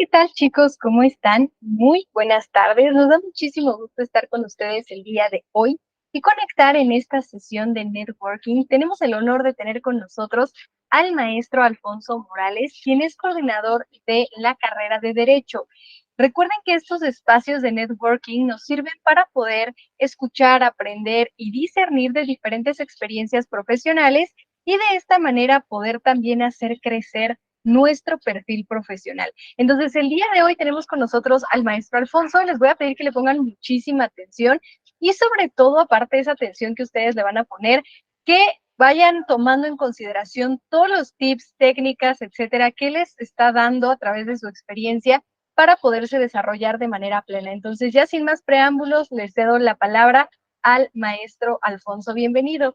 ¿Qué tal, chicos? ¿Cómo están? Muy buenas tardes. Nos da muchísimo gusto estar con ustedes el día de hoy y conectar en esta sesión de networking. Tenemos el honor de tener con nosotros al maestro Alfonso Morales, quien es coordinador de la carrera de Derecho. Recuerden que estos espacios de networking nos sirven para poder escuchar, aprender y discernir de diferentes experiencias profesionales y de esta manera poder también hacer crecer nuestro perfil profesional. Entonces, el día de hoy tenemos con nosotros al maestro Alfonso. Les voy a pedir que le pongan muchísima atención y sobre todo, aparte de esa atención que ustedes le van a poner, que vayan tomando en consideración todos los tips, técnicas, etcétera, que les está dando a través de su experiencia para poderse desarrollar de manera plena. Entonces, ya sin más preámbulos, les cedo la palabra al maestro Alfonso. Bienvenido.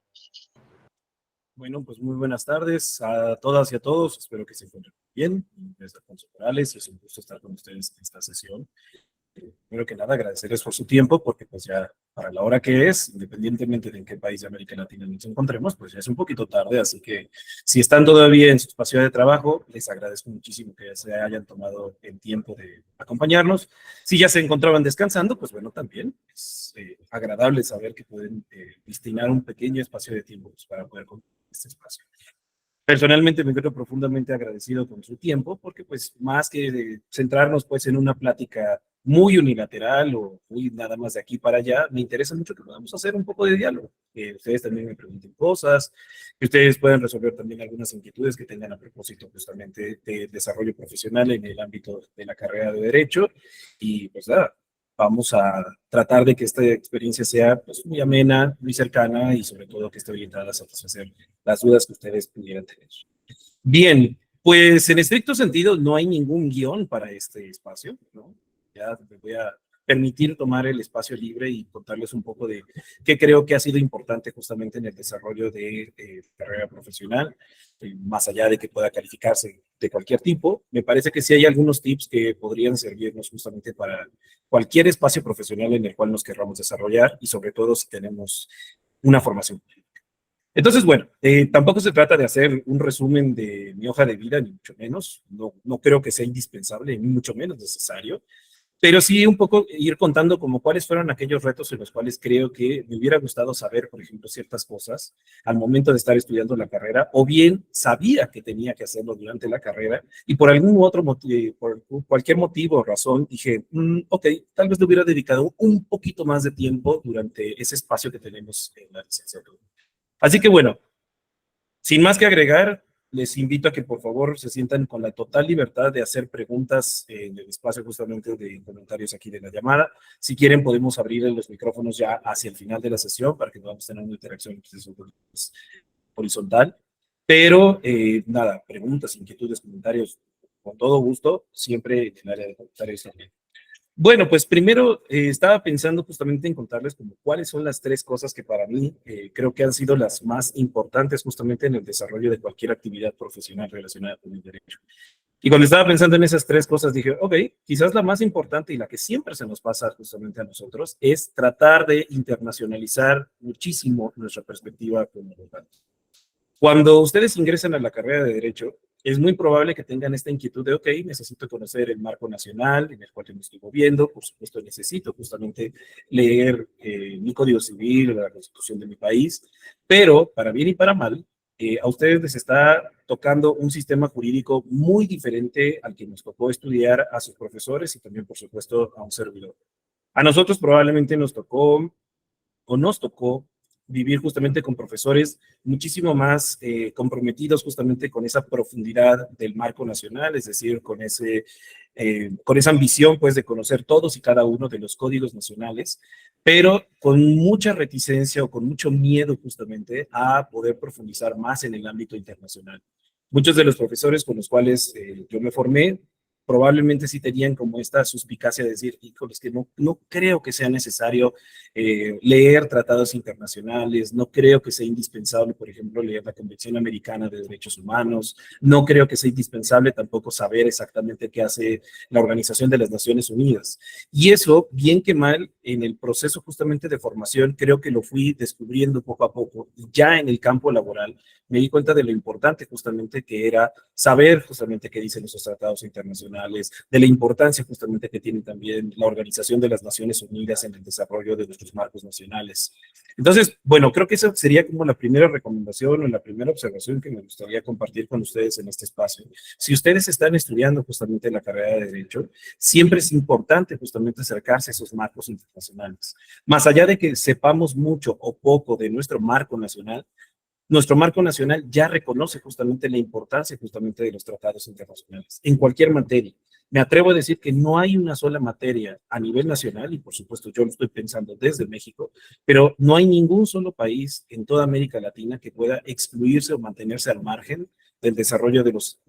Bueno, pues muy buenas tardes a todas y a todos. Espero que se encuentren bien. Mi nombre es Alfonso Morales y es un gusto estar con ustedes en esta sesión. Primero que nada, agradecerles por su tiempo, porque pues ya para la hora que es, independientemente de en qué país de América Latina nos encontremos, pues ya es un poquito tarde, así que si están todavía en su espacio de trabajo, les agradezco muchísimo que se hayan tomado el tiempo de acompañarnos. Si ya se encontraban descansando, pues bueno, también es agradable saber que pueden destinar un pequeño espacio de tiempo pues, para poder compartir este espacio. Personalmente me encuentro profundamente agradecido con su tiempo, porque pues más que centrarnos pues en una plática muy unilateral o muy nada más de aquí para allá, me interesa mucho que podamos hacer un poco de diálogo, que ustedes también me pregunten cosas, que ustedes puedan resolver también algunas inquietudes que tengan a propósito justamente de desarrollo profesional en el ámbito de la carrera de Derecho. Y pues nada, vamos a tratar de que esta experiencia sea pues, muy amena, muy cercana y sobre todo que esté orientada a satisfacer las dudas que ustedes pudieran tener. Bien, pues en estricto sentido no hay ningún guión para este espacio, ¿no? Ya me voy a permitir tomar el espacio libre y contarles un poco de qué creo que ha sido importante justamente en el desarrollo de carrera profesional, más allá de que pueda calificarse de cualquier tipo. Me parece que sí hay algunos tips que podrían servirnos justamente para cualquier espacio profesional en el cual nos querramos desarrollar y sobre todo si tenemos una formación. Entonces, bueno, tampoco se trata de hacer un resumen de mi hoja de vida, ni mucho menos. No creo que sea indispensable, ni mucho menos necesario. Pero sí un poco ir contando como cuáles fueron aquellos retos en los cuales creo que me hubiera gustado saber, por ejemplo, ciertas cosas al momento de estar estudiando la carrera, o bien sabía que tenía que hacerlo durante la carrera y por algún otro motivo, por cualquier motivo o razón, dije, ok, tal vez le hubiera dedicado un poquito más de tiempo durante ese espacio que tenemos en la licenciatura. Así que bueno, sin más que agregar, les invito a que por favor se sientan con la total libertad de hacer preguntas en el espacio justamente de comentarios aquí de la llamada. Si quieren podemos abrir los micrófonos ya hacia el final de la sesión para que podamos tener una interacción más horizontal. Pero nada, preguntas, inquietudes, comentarios, con todo gusto, siempre en el área de comentarios también. Bueno, pues primero estaba pensando justamente en contarles como cuáles son las tres cosas que para mí creo que han sido las más importantes justamente en el desarrollo de cualquier actividad profesional relacionada con el derecho. Y cuando estaba pensando en esas tres cosas dije, ok, quizás la más importante y la que siempre se nos pasa justamente a nosotros es tratar de internacionalizar muchísimo nuestra perspectiva como abogados. Cuando ustedes ingresan a la carrera de Derecho, es muy probable que tengan esta inquietud de, ok, necesito conocer el marco nacional en el cual yo me estoy moviendo, por supuesto necesito justamente leer mi Código Civil, la Constitución de mi país, pero para bien y para mal, a ustedes les está tocando un sistema jurídico muy diferente al que nos tocó estudiar a sus profesores y también, por supuesto, a un servidor. A nosotros probablemente nos tocó o nos tocó vivir justamente con profesores muchísimo más comprometidos justamente con esa profundidad del marco nacional, es decir, con esa ambición pues de conocer todos y cada uno de los códigos nacionales, pero con mucha reticencia o con mucho miedo justamente a poder profundizar más en el ámbito internacional. Muchos de los profesores con los cuales yo me formé probablemente sí tenían como esta suspicacia de decir, híjoles, que no creo que sea necesario leer tratados internacionales, no creo que sea indispensable, por ejemplo, leer la Convención Americana de Derechos Humanos, no creo que sea indispensable tampoco saber exactamente qué hace la Organización de las Naciones Unidas. Y eso, bien que mal, en el proceso justamente de formación, creo que lo fui descubriendo poco a poco, ya en el campo laboral, me di cuenta de lo importante justamente que era saber justamente qué dicen esos tratados internacionales internacionales, de la importancia justamente que tiene también la Organización de las Naciones Unidas en el desarrollo de nuestros marcos nacionales. Entonces, bueno, creo que esa sería como la primera recomendación o la primera observación que me gustaría compartir con ustedes en este espacio. Si ustedes están estudiando justamente la carrera de Derecho, siempre es importante justamente acercarse a esos marcos internacionales. Más allá de que sepamos mucho o poco de nuestro marco nacional ya reconoce justamente la importancia justamente de los tratados internacionales en cualquier materia. Me atrevo a decir que no hay una sola materia a nivel nacional, y por supuesto yo lo estoy pensando desde México, pero no hay ningún solo país en toda América Latina que pueda excluirse o mantenerse al margen del desarrollo de los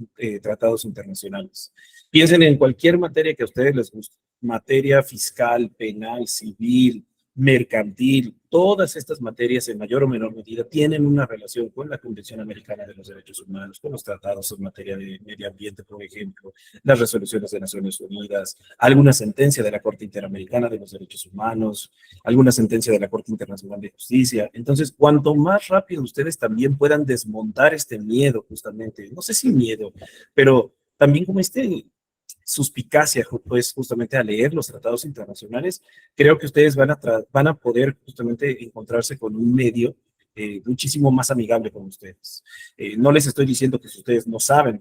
tratados internacionales. Piensen en cualquier materia que a ustedes les guste, materia fiscal, penal, civil, mercantil, todas estas materias en mayor o menor medida tienen una relación con la Convención Americana de los Derechos Humanos, con los tratados en materia de medio ambiente, por ejemplo, las resoluciones de Naciones Unidas, alguna sentencia de la Corte Interamericana de los Derechos Humanos, alguna sentencia de la Corte Internacional de Justicia. Entonces, cuanto más rápido ustedes también puedan desmontar este miedo, justamente, no sé si miedo, pero también como suspicacia, pues justamente a leer los tratados internacionales, creo que ustedes van a poder justamente encontrarse con un medio muchísimo más amigable con ustedes. No les estoy diciendo que si ustedes no saben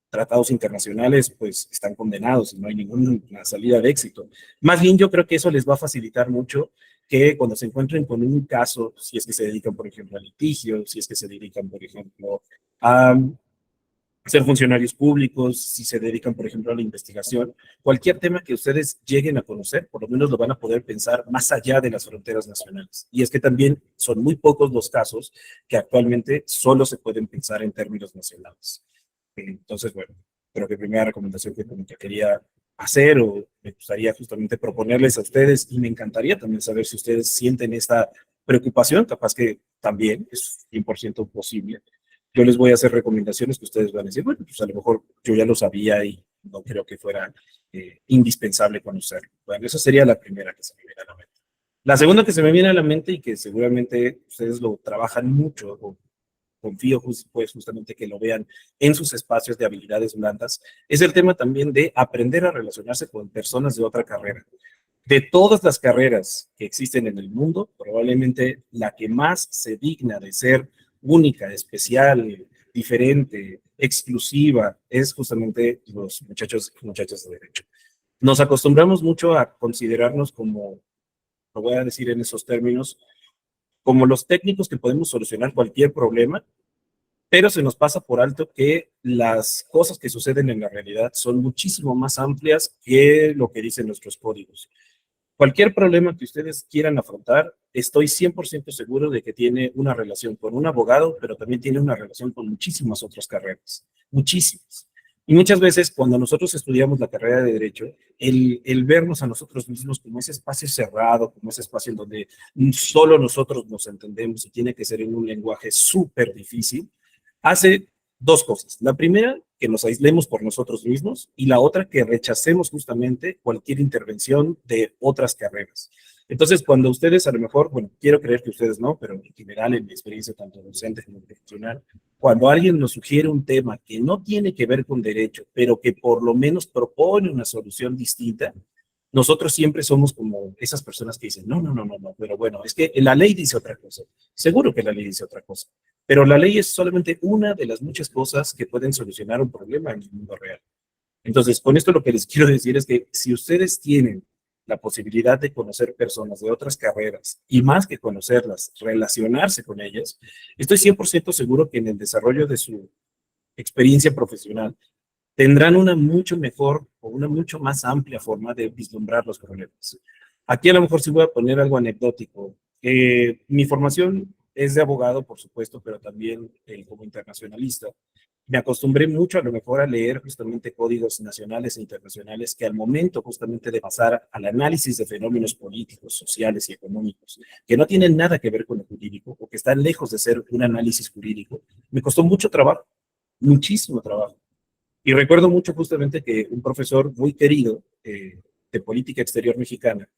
tratados internacionales, pues están condenados y no hay ninguna salida de éxito. Más bien yo creo que eso les va a facilitar mucho que cuando se encuentren con un caso, si es que se dedican, por ejemplo, a litigio, si es que se dedican, por ejemplo, a ser funcionarios públicos, si se dedican, por ejemplo, a la investigación, cualquier tema que ustedes lleguen a conocer, por lo menos lo van a poder pensar más allá de las fronteras nacionales. Y es que también son muy pocos los casos que actualmente solo se pueden pensar en términos nacionales. Entonces, bueno, creo que primera recomendación que quería hacer o me gustaría justamente proponerles a ustedes, y me encantaría también saber si ustedes sienten esta preocupación, capaz que también es 100% posible. Yo les voy a hacer recomendaciones que ustedes van a decir, bueno, pues a lo mejor yo ya lo sabía y no creo que fuera indispensable conocerlo. Bueno, esa sería la primera que se me viene a la mente. La segunda que se me viene a la mente y que seguramente ustedes lo trabajan mucho, o confío pues justamente que lo vean en sus espacios de habilidades blandas, es el tema también de aprender a relacionarse con personas de otra carrera. De todas las carreras que existen en el mundo, probablemente la que más se digna de ser única, especial, diferente, exclusiva, es justamente los muchachos y muchachas de derecho. Nos acostumbramos mucho a considerarnos como, lo voy a decir en esos términos, como los técnicos que podemos solucionar cualquier problema, pero se nos pasa por alto que las cosas que suceden en la realidad son muchísimo más amplias que lo que dicen nuestros códigos. Cualquier problema que ustedes quieran afrontar, estoy 100% seguro de que tiene una relación con un abogado, pero también tiene una relación con muchísimas otras carreras, muchísimas. Y muchas veces cuando nosotros estudiamos la carrera de Derecho, el vernos a nosotros mismos como ese espacio cerrado, como ese espacio en donde solo nosotros nos entendemos y tiene que ser en un lenguaje súper difícil, hace dos cosas. La primera, que nos aislemos por nosotros mismos, y la otra, que rechacemos justamente cualquier intervención de otras carreras. Entonces, cuando ustedes a lo mejor, bueno, quiero creer que ustedes no, pero en general en mi experiencia tanto docente como profesional, cuando alguien nos sugiere un tema que no tiene que ver con derecho, pero que por lo menos propone una solución distinta, nosotros siempre somos como esas personas que dicen, no, no, no, no, no, pero bueno, es que la ley dice otra cosa. Seguro que la ley dice otra cosa, pero la ley es solamente una de las muchas cosas que pueden solucionar un problema en el mundo real. Entonces, con esto lo que les quiero decir es que si ustedes tienen la posibilidad de conocer personas de otras carreras y más que conocerlas, relacionarse con ellas, estoy 100% seguro que en el desarrollo de su experiencia profesional tendrán una mucho mejor o una mucho más amplia forma de vislumbrar los problemas. Aquí a lo mejor sí voy a poner algo anecdótico. Mi formación es de abogado, por supuesto, pero también como internacionalista. Me acostumbré mucho a lo mejor a leer justamente códigos nacionales e internacionales que al momento justamente de pasar al análisis de fenómenos políticos, sociales y económicos, que no tienen nada que ver con lo jurídico o que están lejos de ser un análisis jurídico, me costó mucho trabajo, muchísimo trabajo. Y recuerdo mucho justamente que un profesor muy querido de política exterior mexicana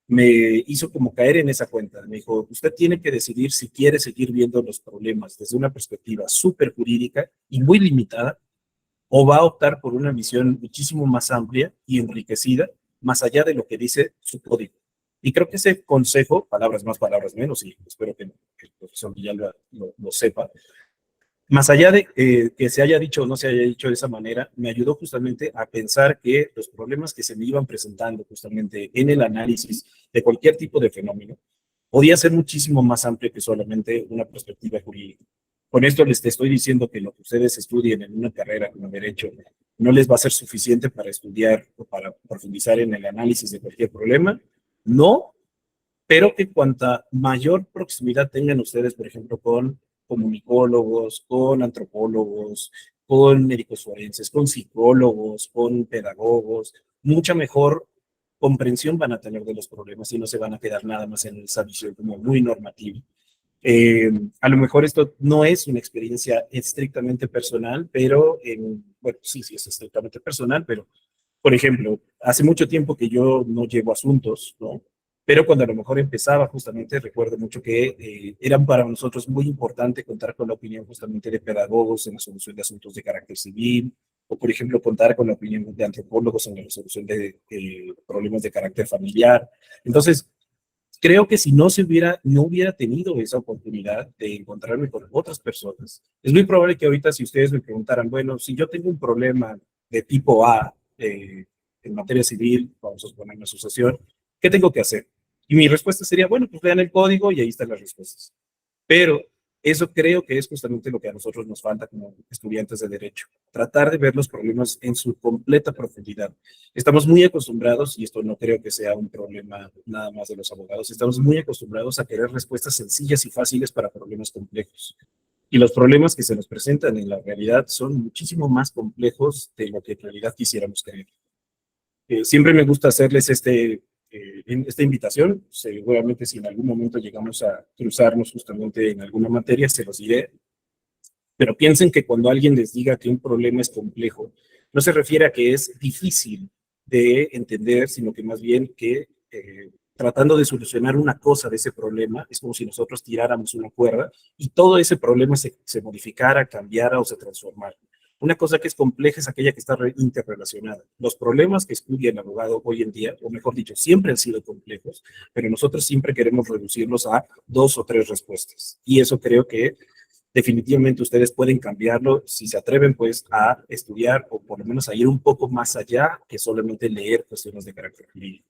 me hizo como caer en esa cuenta. Me dijo, usted tiene que decidir si quiere seguir viendo los problemas desde una perspectiva súper jurídica y muy limitada, o va a optar por una visión muchísimo más amplia y enriquecida, más allá de lo que dice su código. Y creo que ese consejo, palabras más, palabras menos, y espero que el profesor Villalba lo sepa, más allá de que se haya dicho o no se haya dicho de esa manera, me ayudó justamente a pensar que los problemas que se me iban presentando justamente en el análisis de cualquier tipo de fenómeno podía ser muchísimo más amplio que solamente una perspectiva jurídica. Con esto les estoy diciendo que lo que ustedes estudien en una carrera como derecho no les va a ser suficiente para estudiar o para profundizar en el análisis de cualquier problema. No, pero que cuanta mayor proximidad tengan ustedes, por ejemplo, con comunicólogos, con antropólogos, con médicos forenses, con psicólogos, con pedagogos, mucha mejor comprensión van a tener de los problemas y no se van a quedar nada más en esa visión como muy normativa. A lo mejor esto no es una experiencia estrictamente personal, pero, bueno, sí, sí es estrictamente personal, pero, por ejemplo, hace mucho tiempo que yo no llevo asuntos, ¿no? Pero cuando a lo mejor empezaba justamente, recuerdo mucho que eran para nosotros muy importante contar con la opinión justamente de pedagogos en la solución de asuntos de carácter civil, o por ejemplo contar con la opinión de antropólogos en la resolución de problemas de carácter familiar. Entonces, creo que si no hubiera tenido esa oportunidad de encontrarme con otras personas, es muy probable que ahorita si ustedes me preguntaran, bueno, si yo tengo un problema de tipo A en materia civil, vamos a suponer una asociación, ¿qué tengo que hacer? Y mi respuesta sería, bueno, pues vean el código y ahí están las respuestas. Pero eso creo que es justamente lo que a nosotros nos falta como estudiantes de derecho, tratar de ver los problemas en su completa profundidad. Estamos muy acostumbrados, y esto no creo que sea un problema nada más de los abogados, estamos muy acostumbrados a querer respuestas sencillas y fáciles para problemas complejos. Y los problemas que se nos presentan en la realidad son muchísimo más complejos de lo que en realidad quisiéramos creer. Siempre me gusta hacerles esta invitación. Seguramente si en algún momento llegamos a cruzarnos justamente en alguna materia, se los diré. Pero piensen que cuando alguien les diga que un problema es complejo, no se refiere a que es difícil de entender, sino que más bien que tratando de solucionar una cosa de ese problema, es como si nosotros tiráramos una cuerda y todo ese problema se modificara, cambiara o se transformara. Una cosa que es compleja es aquella que está interrelacionada. Los problemas que estudia el abogado hoy en día, o mejor dicho, siempre han sido complejos, pero nosotros siempre queremos reducirlos a dos o tres respuestas. Y eso creo que definitivamente ustedes pueden cambiarlo si se atreven pues a estudiar o por lo menos a ir un poco más allá que solamente leer cuestiones de carácter jurídico.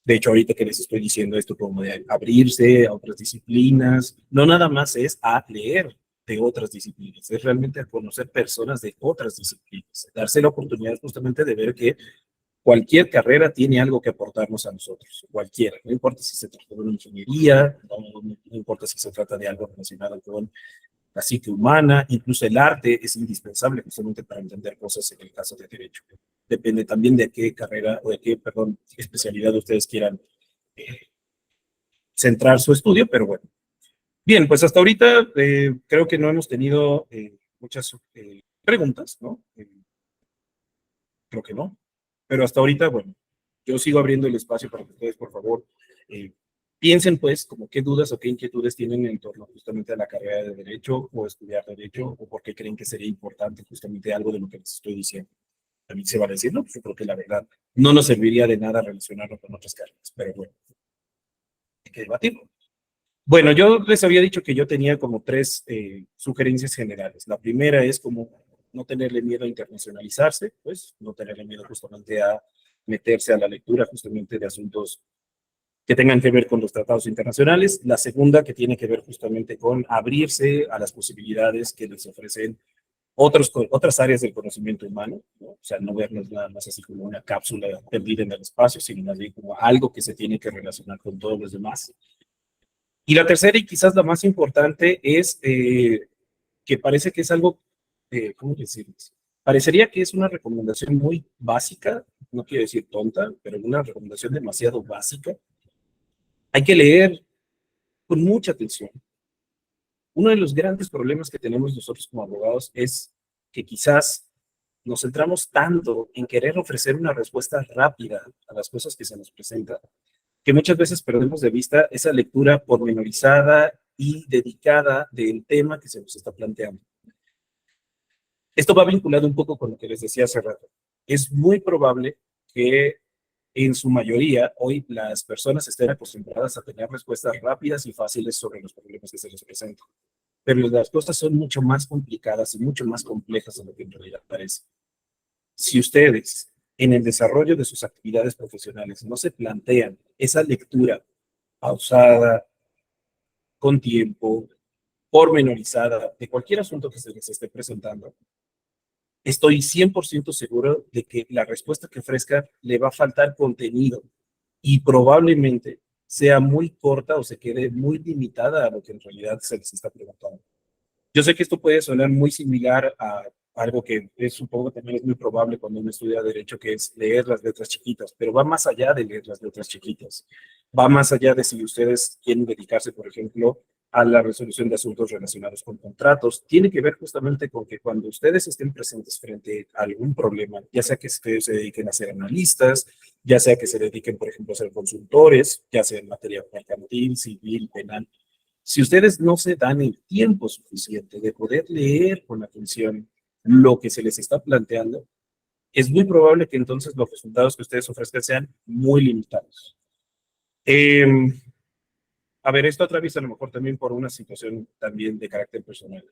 De hecho, ahorita que les estoy diciendo esto como de abrirse a otras disciplinas, no nada más es a leer de otras disciplinas, es realmente a conocer personas de otras disciplinas, darse la oportunidad justamente de ver que cualquier carrera tiene algo que aportarnos a nosotros, cualquiera, no importa si se trata de una ingeniería, no importa si se trata de algo relacionado con la psique humana, incluso el arte es indispensable justamente para entender cosas en el caso de derecho. Depende también de qué carrera o de qué, perdón, especialidad ustedes quieran centrar su estudio, pero bueno. Bien, pues hasta ahorita creo que no hemos tenido muchas preguntas, ¿no? Creo que no. Pero hasta ahorita, bueno, yo sigo abriendo el espacio para que ustedes, por favor, eh, piensen, pues, como qué dudas o qué inquietudes tienen en torno justamente a la carrera de Derecho o estudiar Derecho o por qué creen que sería importante justamente algo de lo que les estoy diciendo. A mí se va a decir, no, pues yo creo que la verdad no nos serviría de nada relacionarlo con otras carreras, pero bueno, hay que debatirlo. Bueno, yo les había dicho que yo tenía como tres sugerencias generales. La primera es como no tenerle miedo a internacionalizarse, pues no tenerle miedo justamente a meterse a la lectura justamente de asuntos que tengan que ver con los tratados internacionales. La segunda que tiene que ver justamente con abrirse a las posibilidades que les ofrecen otras áreas del conocimiento humano, ¿no? O sea, no vernos nada más así como una cápsula perdida en el espacio, sino más bien como algo que se tiene que relacionar con todos los demás. Y la tercera y quizás la más importante es que parece que es algo, ¿cómo decirlo? Parecería que es una recomendación muy básica, no quiero decir tonta, pero una recomendación demasiado básica. Hay que leer con mucha atención. Uno de los grandes problemas que tenemos nosotros como abogados es que quizás nos centramos tanto en querer ofrecer una respuesta rápida a las cosas que se nos presentan, que muchas veces perdemos de vista esa lectura pormenorizada y dedicada del tema que se nos está planteando. Esto va vinculado un poco con lo que les decía hace rato. Es muy probable que en su mayoría hoy las personas estén acostumbradas a tener respuestas rápidas y fáciles sobre los problemas que se les presentan. Pero las cosas son mucho más complicadas y mucho más complejas de lo que en realidad parece. Si ustedes en el desarrollo de sus actividades profesionales no se plantean esa lectura pausada, con tiempo, pormenorizada, de cualquier asunto que se les esté presentando, estoy 100% seguro de que la respuesta que ofrezca le va a faltar contenido y probablemente sea muy corta o se quede muy limitada a lo que en realidad se les está preguntando. Yo sé que esto puede sonar muy similar a algo que es, supongo también es muy probable cuando uno estudia derecho, que es leer las letras chiquitas, pero va más allá de leer las letras chiquitas. Va más allá de si ustedes quieren dedicarse, por ejemplo, a la resolución de asuntos relacionados con contratos. Tiene que ver justamente con que cuando ustedes estén presentes frente a algún problema, ya sea que ustedes se dediquen a ser analistas, ya sea que se dediquen, por ejemplo, a ser consultores, ya sea en materia mercantil, civil, penal, si ustedes no se dan el tiempo suficiente de poder leer con atención lo que se les está planteando, es muy probable que entonces los resultados que ustedes ofrezcan sean muy limitados. Eh, a ver, esto atraviesa a lo mejor también por una situación también de carácter personal.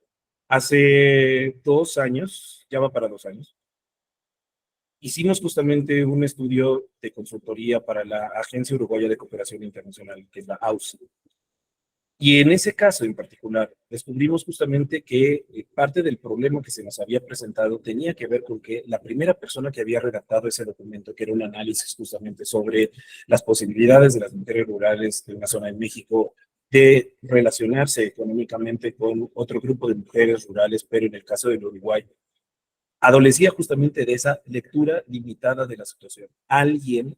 Hace 2 años, ya va para 2 años, hicimos justamente un estudio de consultoría para la Agencia Uruguaya de Cooperación Internacional, que es la AUSI. Y en ese caso en particular, descubrimos justamente que parte del problema que se nos había presentado tenía que ver con que la primera persona que había redactado ese documento, que era un análisis justamente sobre las posibilidades de las mujeres rurales de una zona en México de relacionarse económicamente con otro grupo de mujeres rurales, pero en el caso del Uruguay, adolecía justamente de esa lectura limitada de la situación. Alguien,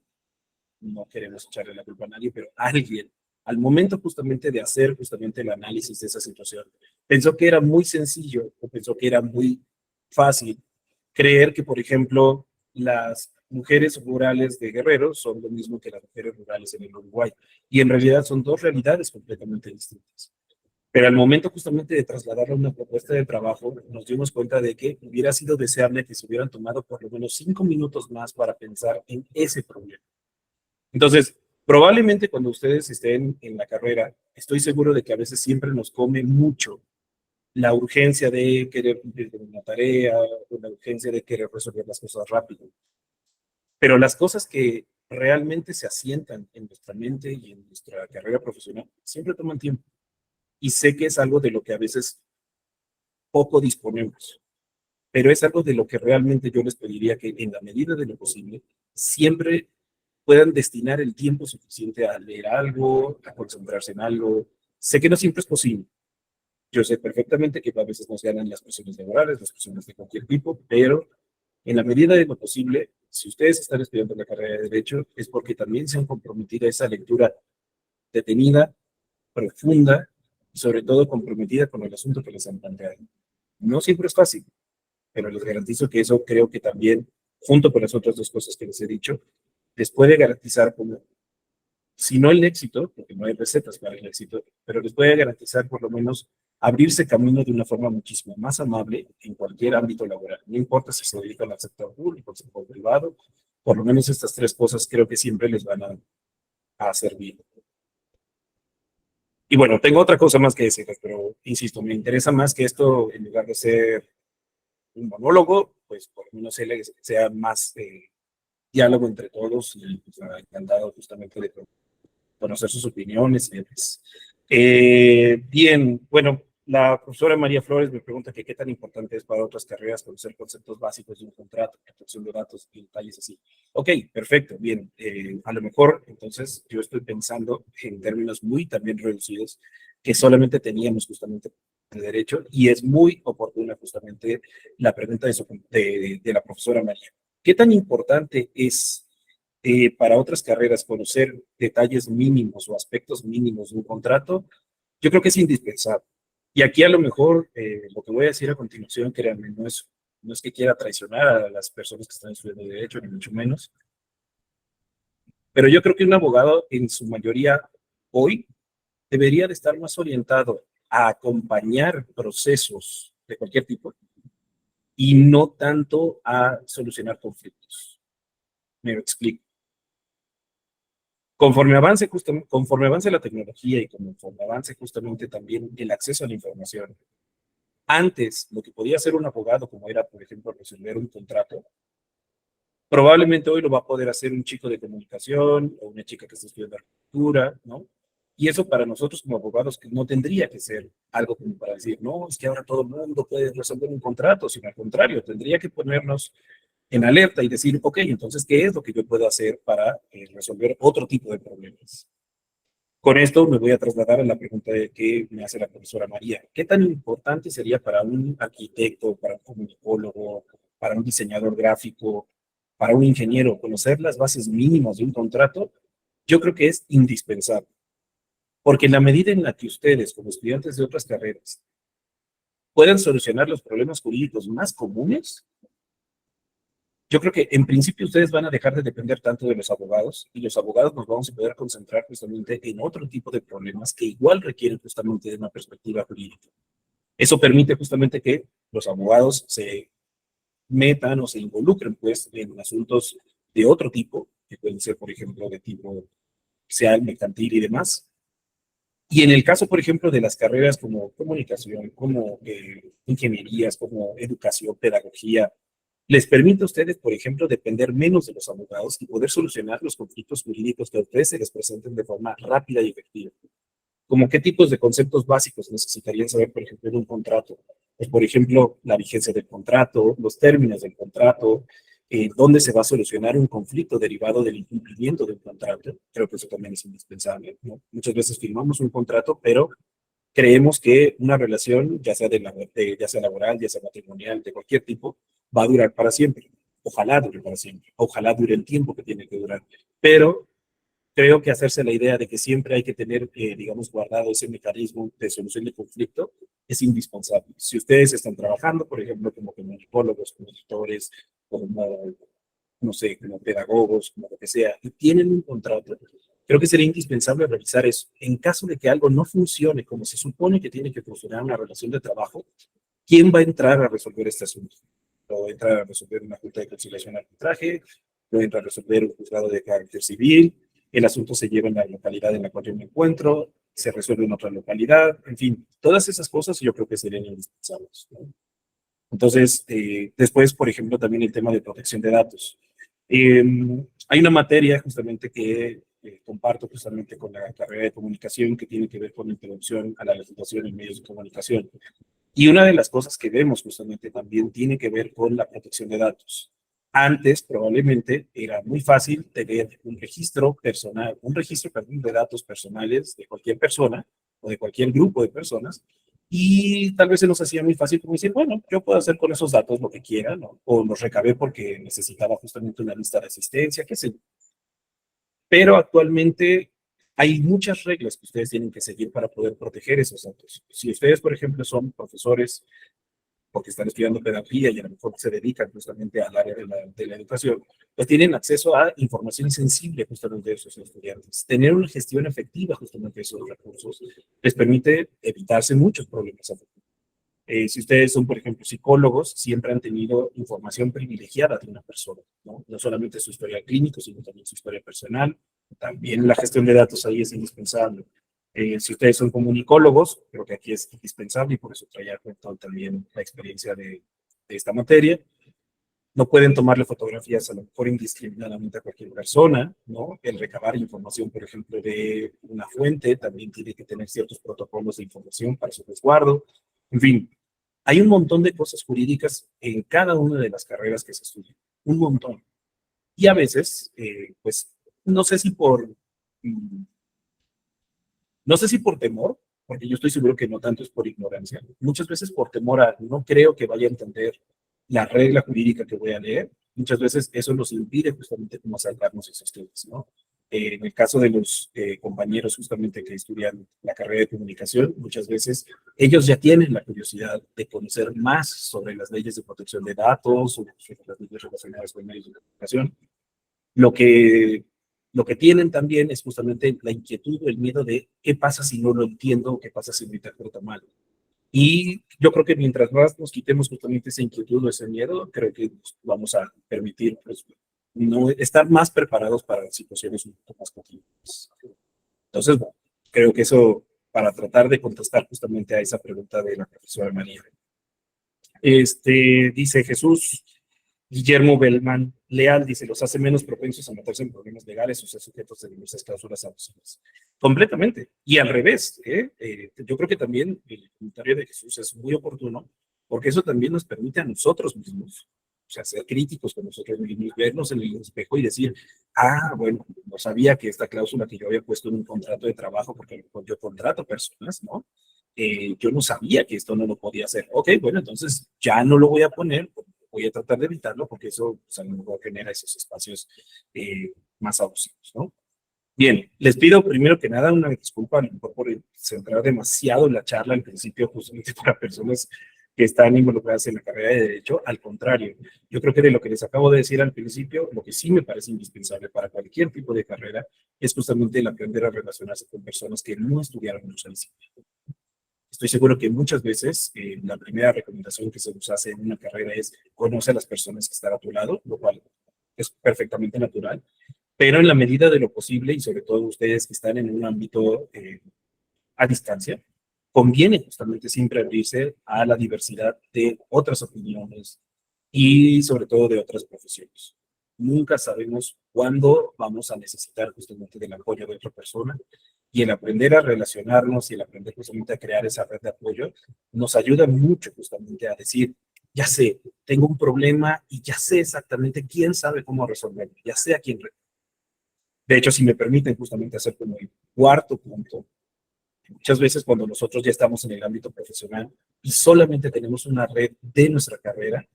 no queremos echarle la culpa a nadie, pero alguien, al momento justamente de hacer justamente el análisis de esa situación, pensó que era muy sencillo o pensó que era muy fácil creer que, por ejemplo, las mujeres rurales de Guerrero son lo mismo que las mujeres rurales en el Uruguay. Y en realidad son dos realidades completamente distintas. Pero al momento justamente de trasladarlo a una propuesta de trabajo, nos dimos cuenta de que hubiera sido deseable que se hubieran tomado por lo menos 5 minutos más para pensar en ese problema. Entonces, probablemente cuando ustedes estén en la carrera, estoy seguro de que a veces siempre nos come mucho la urgencia de querer cumplir con una tarea o la urgencia de querer resolver las cosas rápido. Pero las cosas que realmente se asientan en nuestra mente y en nuestra carrera profesional siempre toman tiempo. Y sé que es algo de lo que a veces poco disponemos, pero es algo de lo que realmente yo les pediría que en la medida de lo posible siempre puedan destinar el tiempo suficiente a leer algo, a concentrarse en algo. Sé que no siempre es posible. Yo sé perfectamente que a veces nos ganan las presiones laborales, las presiones de cualquier tipo, pero en la medida de lo posible, si ustedes están estudiando la carrera de Derecho, es porque también se han comprometido a esa lectura detenida, profunda y sobre todo comprometida con el asunto que les han planteado. No siempre es fácil, pero les garantizo que eso creo que también, junto con las otras dos cosas que les he dicho, les puede garantizar como si no el éxito, porque no hay recetas para el éxito, pero les puede garantizar por lo menos abrirse camino de una forma muchísimo más amable en cualquier ámbito laboral. No importa si se dedican al sector público, al sector privado, por lo menos estas tres cosas creo que siempre les van a servir. Y bueno, tengo otra cosa más que decirles, pero insisto, me interesa más que esto, en lugar de ser un monólogo, pues por lo menos sea más diálogo entre todos y pues, encantado justamente de conocer sus opiniones y demás. Bien, bueno, la profesora María Flores me pregunta que qué tan importante es para otras carreras conocer conceptos básicos de un contrato, protección de datos y detalles así. Ok, perfecto, bien. A lo mejor, entonces, yo estoy pensando en términos muy también reducidos, que solamente teníamos justamente de derecho, y es muy oportuna justamente la pregunta de la profesora María. ¿Qué tan importante es para otras carreras conocer detalles mínimos o aspectos mínimos de un contrato? Yo creo que es indispensable. Y aquí a lo mejor lo que voy a decir a continuación, créanme, no es que quiera traicionar a las personas que están estudiando derecho, ni mucho menos, pero yo creo que un abogado en su mayoría hoy debería de estar más orientado a acompañar procesos de cualquier tipo y no tanto a solucionar conflictos. Me lo explico. Conforme avance la tecnología y conforme avance justamente también el acceso a la información, antes lo que podía hacer un abogado, como era, por ejemplo, resolver un contrato, probablemente hoy lo va a poder hacer un chico de comunicación o una chica que está estudiando arquitectura, ¿no? Y eso para nosotros como abogados que no tendría que ser algo como para decir, no, es que ahora todo el mundo puede resolver un contrato, sino al contrario, tendría que ponernos en alerta y decir, ok, entonces, ¿qué es lo que yo puedo hacer para resolver otro tipo de problemas? Con esto me voy a trasladar a la pregunta que me hace la profesora María. ¿Qué tan importante sería para un arquitecto, para un comunicólogo, para un diseñador gráfico, para un ingeniero conocer las bases mínimas de un contrato? Yo creo que es indispensable, porque en la medida en la que ustedes, como estudiantes de otras carreras, puedan solucionar los problemas jurídicos más comunes, yo creo que en principio ustedes van a dejar de depender tanto de los abogados y los abogados nos vamos a poder concentrar justamente en otro tipo de problemas que igual requieren justamente de una perspectiva jurídica. Eso permite justamente que los abogados se metan o se involucren pues en asuntos de otro tipo, que pueden ser por ejemplo de tipo social, mercantil y demás. Y en el caso, por ejemplo, de las carreras como comunicación, como ingenierías, como educación, pedagogía, les permite a ustedes, por ejemplo, depender menos de los abogados y poder solucionar los conflictos jurídicos que a ustedes se les presenten de forma rápida y efectiva. Como qué tipos de conceptos básicos necesitarían saber, por ejemplo, en un contrato. Pues, por ejemplo, la vigencia del contrato, los términos del contrato, dónde se va a solucionar un conflicto derivado del incumplimiento del contrato. Creo que eso también es indispensable, ¿no? Muchas veces firmamos un contrato, pero creemos que una relación, ya sea laboral, ya sea matrimonial, de cualquier tipo, va a durar para siempre. Ojalá dure para siempre. Ojalá dure el tiempo que tiene que durar. Pero creo que hacerse la idea de que siempre hay que tener, digamos, guardado ese mecanismo de solución de conflicto es indispensable. Si ustedes están trabajando, por ejemplo, como comunicólogos, como editores, como, no sé, como pedagogos, como lo que sea, y tienen un contrato, creo que sería indispensable revisar eso. En caso de que algo no funcione como se supone que tiene que funcionar una relación de trabajo, ¿quién va a entrar a resolver este asunto? ¿O entrar a resolver una junta de conciliación y arbitraje? ¿O entrar a resolver un juzgado de carácter civil? El asunto se lleva en la localidad en la cual yo me encuentro, se resuelve en otra localidad, en fin, todas esas cosas yo creo que serían indispensables, ¿no? Entonces, después, por ejemplo, también el tema de protección de datos. Eh, Hay una materia justamente que comparto justamente con la carrera de comunicación que tiene que ver con la introducción a la legislación en medios de comunicación. Y una de las cosas que vemos justamente también tiene que ver con la protección de datos. Antes probablemente era muy fácil tener un registro personal, un registro, perdón, de datos personales de cualquier persona o de cualquier grupo de personas, y tal vez se nos hacía muy fácil como decir, bueno, yo puedo hacer con esos datos lo que quiera, ¿no? O los recabé porque necesitaba justamente una lista de asistencia, qué sé yo. Pero actualmente hay muchas reglas que ustedes tienen que seguir para poder proteger esos datos. Si ustedes, por ejemplo, son profesores porque están estudiando pedagogía y a lo mejor se dedican justamente al área de la educación, pues tienen acceso a información sensible justamente de esos estudiantes. Tener una gestión efectiva justamente de esos recursos les permite evitarse muchos problemas a futuro. Si ustedes son, por ejemplo, psicólogos, siempre han tenido información privilegiada de una persona, ¿no? No solamente su historia clínica, sino también su historia personal. También la gestión de datos ahí es indispensable. Si ustedes son comunicólogos, creo que aquí es indispensable y por eso traía cuento también la experiencia de esta materia. No pueden tomarle fotografías a lo mejor indiscriminadamente a cualquier persona, ¿no? El recabar información, por ejemplo, de una fuente también tiene que tener ciertos protocolos de información para su resguardo. En fin, hay un montón de cosas jurídicas en cada una de las carreras que se estudian, un montón. Y a veces, pues, no sé si por, mm, no sé si por temor, porque yo estoy seguro que no tanto es por ignorancia, muchas veces por temor a no creo que vaya a entender la regla jurídica que voy a leer, muchas veces eso nos impide justamente como saltarnos esos temas, ¿no? En el caso de los compañeros justamente que estudian la carrera de comunicación, muchas veces ellos ya tienen la curiosidad de conocer más sobre las leyes de protección de datos o sobre las leyes relacionadas con medios de comunicación. Lo que, lo que tienen también es justamente la inquietud o el miedo de qué pasa si no lo entiendo o qué pasa si lo interpreto mal. Y yo creo que mientras más nos quitemos justamente esa inquietud o ese miedo, creo que nos vamos a permitir pues, no, estar más preparados para situaciones un poco más cotidianas. Entonces, bueno, creo que eso para tratar de contestar justamente a esa pregunta de la profesora María. Dice Jesús Guillermo Belmán Leal, dice, los hace menos propensos a meterse en problemas legales o ser sujetos de diversas cláusulas abusivas. Completamente. Y al revés, yo creo que también el comentario de Jesús es muy oportuno, porque eso también nos permite a nosotros mismos, o sea, ser críticos con nosotros mismos, vernos en el espejo y decir, bueno, no sabía que esta cláusula que yo había puesto en un contrato de trabajo, porque yo contrato personas, ¿no? Yo no sabía que esto no lo podía hacer. Ok, bueno, entonces ya no lo voy a poner, voy a tratar de evitarlo porque eso pues, a lo mejor genera esos espacios más abusivos, ¿no? Bien, les pido primero que nada una disculpa a lo mejor por centrar demasiado la charla al principio justamente para personas que están involucradas en la carrera de Derecho. Al contrario, yo creo que de lo que les acabo de decir al principio, lo que sí me parece indispensable para cualquier tipo de carrera es justamente el aprender a relacionarse con personas que no estudiaron mucha disciplina. Estoy seguro que muchas veces la primera recomendación que se nos hace en una carrera es conoce a las personas que están a tu lado, lo cual es perfectamente natural, pero en la medida de lo posible y sobre todo ustedes que están en un ámbito a distancia, conviene justamente siempre abrirse a la diversidad de otras opiniones y sobre todo de otras profesiones. Nunca sabemos cuándo vamos a necesitar justamente del apoyo de otra persona y el aprender a relacionarnos y el aprender justamente a crear esa red de apoyo nos ayuda mucho justamente a decir, ya sé, tengo un problema y ya sé exactamente quién sabe cómo resolverlo, ya sé a quién. De hecho, si me permiten justamente hacer como el cuarto punto, muchas veces cuando nosotros ya estamos en el ámbito profesional y solamente tenemos una red de nuestra carrera,